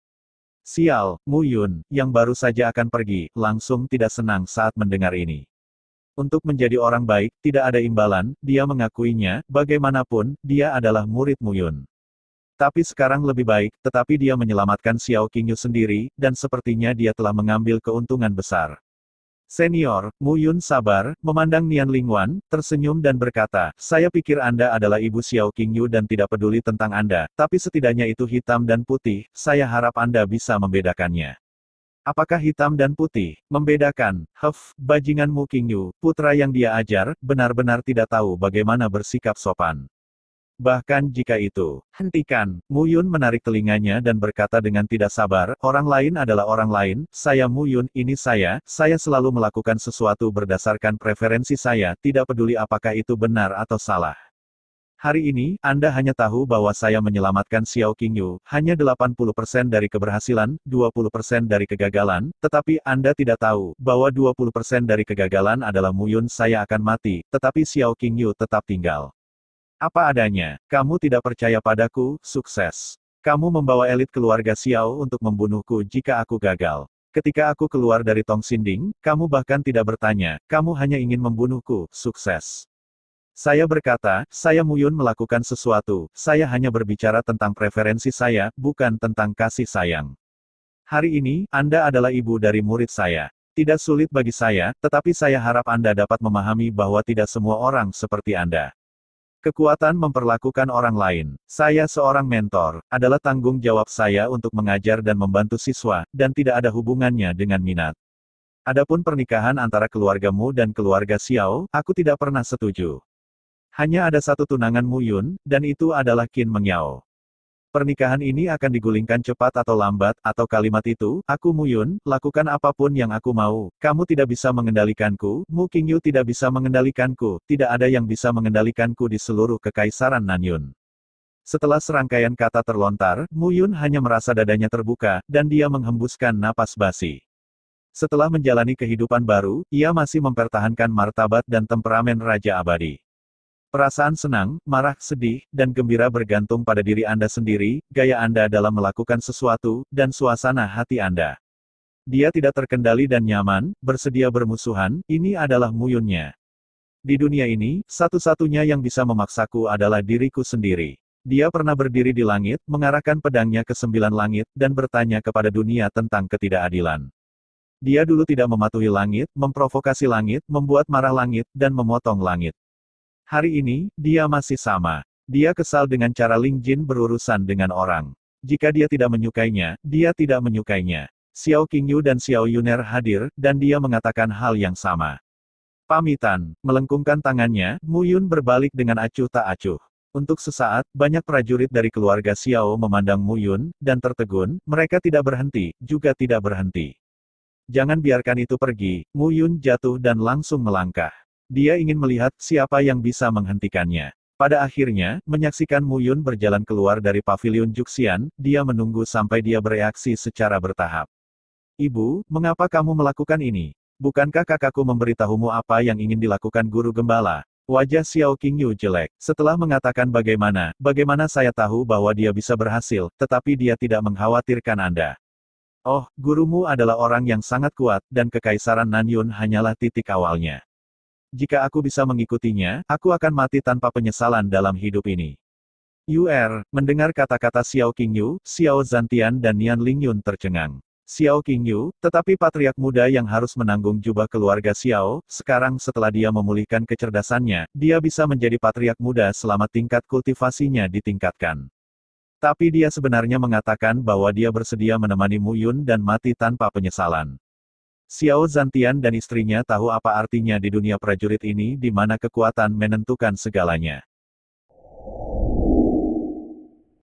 Sial, Mu Yun, yang baru saja akan pergi, langsung tidak senang saat mendengar ini. Untuk menjadi orang baik, tidak ada imbalan, dia mengakuinya, bagaimanapun, dia adalah murid Mu Yun. Tapi sekarang lebih baik, tetapi dia menyelamatkan Xiao Qingyu sendiri, dan sepertinya dia telah mengambil keuntungan besar. Senior, Mu Yun sabar, memandang Nian Lingwan, tersenyum dan berkata, saya pikir Anda adalah ibu Xiao Qingyu dan tidak peduli tentang Anda, tapi setidaknya itu hitam dan putih, saya harap Anda bisa membedakannya. Apakah hitam dan putih? Membedakan, bajingan Mu Qingyu, putra yang dia ajar, benar-benar tidak tahu bagaimana bersikap sopan. Bahkan jika itu, hentikan, Mu Yun menarik telinganya dan berkata dengan tidak sabar, orang lain adalah orang lain, saya Mu Yun, ini saya selalu melakukan sesuatu berdasarkan preferensi saya, tidak peduli apakah itu benar atau salah. Hari ini, Anda hanya tahu bahwa saya menyelamatkan Xiao Qingyu, hanya 80% dari keberhasilan, 20% dari kegagalan, tetapi Anda tidak tahu, bahwa 20% dari kegagalan adalah Mu Yun saya akan mati, tetapi Xiao Qingyu tetap tinggal. Apa adanya, kamu tidak percaya padaku, sukses. Kamu membawa elit keluarga Xiao untuk membunuhku jika aku gagal. Ketika aku keluar dari Tong Xinding, kamu bahkan tidak bertanya, kamu hanya ingin membunuhku, sukses. Saya berkata, saya Mu Yun melakukan sesuatu, saya hanya berbicara tentang preferensi saya, bukan tentang kasih sayang. Hari ini, Anda adalah ibu dari murid saya. Tidak sulit bagi saya, tetapi saya harap Anda dapat memahami bahwa tidak semua orang seperti Anda. Kekuatan memperlakukan orang lain. Saya seorang mentor, adalah tanggung jawab saya untuk mengajar dan membantu siswa, dan tidak ada hubungannya dengan minat. Adapun pernikahan antara keluargamu dan keluarga Xiao, aku tidak pernah setuju. Hanya ada satu tunangan Mu Yun, dan itu adalah Qin Mengyao. Pernikahan ini akan digulingkan cepat atau lambat, atau kalimat itu, aku Mu Yun, lakukan apapun yang aku mau, kamu tidak bisa mengendalikanku, Mu Qingyu tidak bisa mengendalikanku, tidak ada yang bisa mengendalikanku di seluruh kekaisaran Nanyun. Setelah serangkaian kata terlontar, Mu Yun hanya merasa dadanya terbuka, dan dia menghembuskan napas basi. Setelah menjalani kehidupan baru, ia masih mempertahankan martabat dan temperamen Raja Abadi. Perasaan senang, marah, sedih, dan gembira bergantung pada diri Anda sendiri, gaya Anda dalam melakukan sesuatu, dan suasana hati Anda. Dia tidak terkendali dan nyaman, bersedia bermusuhan, ini adalah Mu Yunnya. Di dunia ini, satu-satunya yang bisa memaksaku adalah diriku sendiri. Dia pernah berdiri di langit, mengarahkan pedangnya ke 9 langit, dan bertanya kepada dunia tentang ketidakadilan. Dia dulu tidak mematuhi langit, memprovokasi langit, membuat marah langit, dan memotong langit. Hari ini, dia masih sama. Dia kesal dengan cara Ling Jin berurusan dengan orang. Jika dia tidak menyukainya, dia tidak menyukainya. Xiao Qingyu dan Xiao Yuner hadir, dan dia mengatakan hal yang sama. Pamitan, melengkungkan tangannya, Mu Yun berbalik dengan acuh tak acuh. Untuk sesaat, banyak prajurit dari keluarga Xiao memandang Mu Yun, dan tertegun, mereka tidak berhenti, juga tidak berhenti. Jangan biarkan itu pergi, Mu Yun jatuh dan langsung melangkah. Dia ingin melihat siapa yang bisa menghentikannya. Pada akhirnya, menyaksikan Mu Yun berjalan keluar dari paviliun Juxian, dia menunggu sampai dia bereaksi secara bertahap. Ibu, mengapa kamu melakukan ini? Bukankah kakakku memberitahumu apa yang ingin dilakukan guru gembala? Wajah Xiao Qingyu jelek. Setelah mengatakan bagaimana saya tahu bahwa dia bisa berhasil, tetapi dia tidak mengkhawatirkan Anda. Oh, gurumu adalah orang yang sangat kuat, dan kekaisaran Nanyun hanyalah titik awalnya. Jika aku bisa mengikutinya, aku akan mati tanpa penyesalan dalam hidup ini. Mendengar kata-kata Xiao Qingyu, Xiao Zantian dan Nian Lingyun tercengang. Xiao Qingyu, tetapi patriark muda yang harus menanggung jubah keluarga Xiao, sekarang setelah dia memulihkan kecerdasannya, dia bisa menjadi patriark muda selama tingkat kultivasinya ditingkatkan. Tapi dia sebenarnya mengatakan bahwa dia bersedia menemani Mu Yun dan mati tanpa penyesalan. Xiao Zantian dan istrinya tahu apa artinya di dunia prajurit ini di mana kekuatan menentukan segalanya.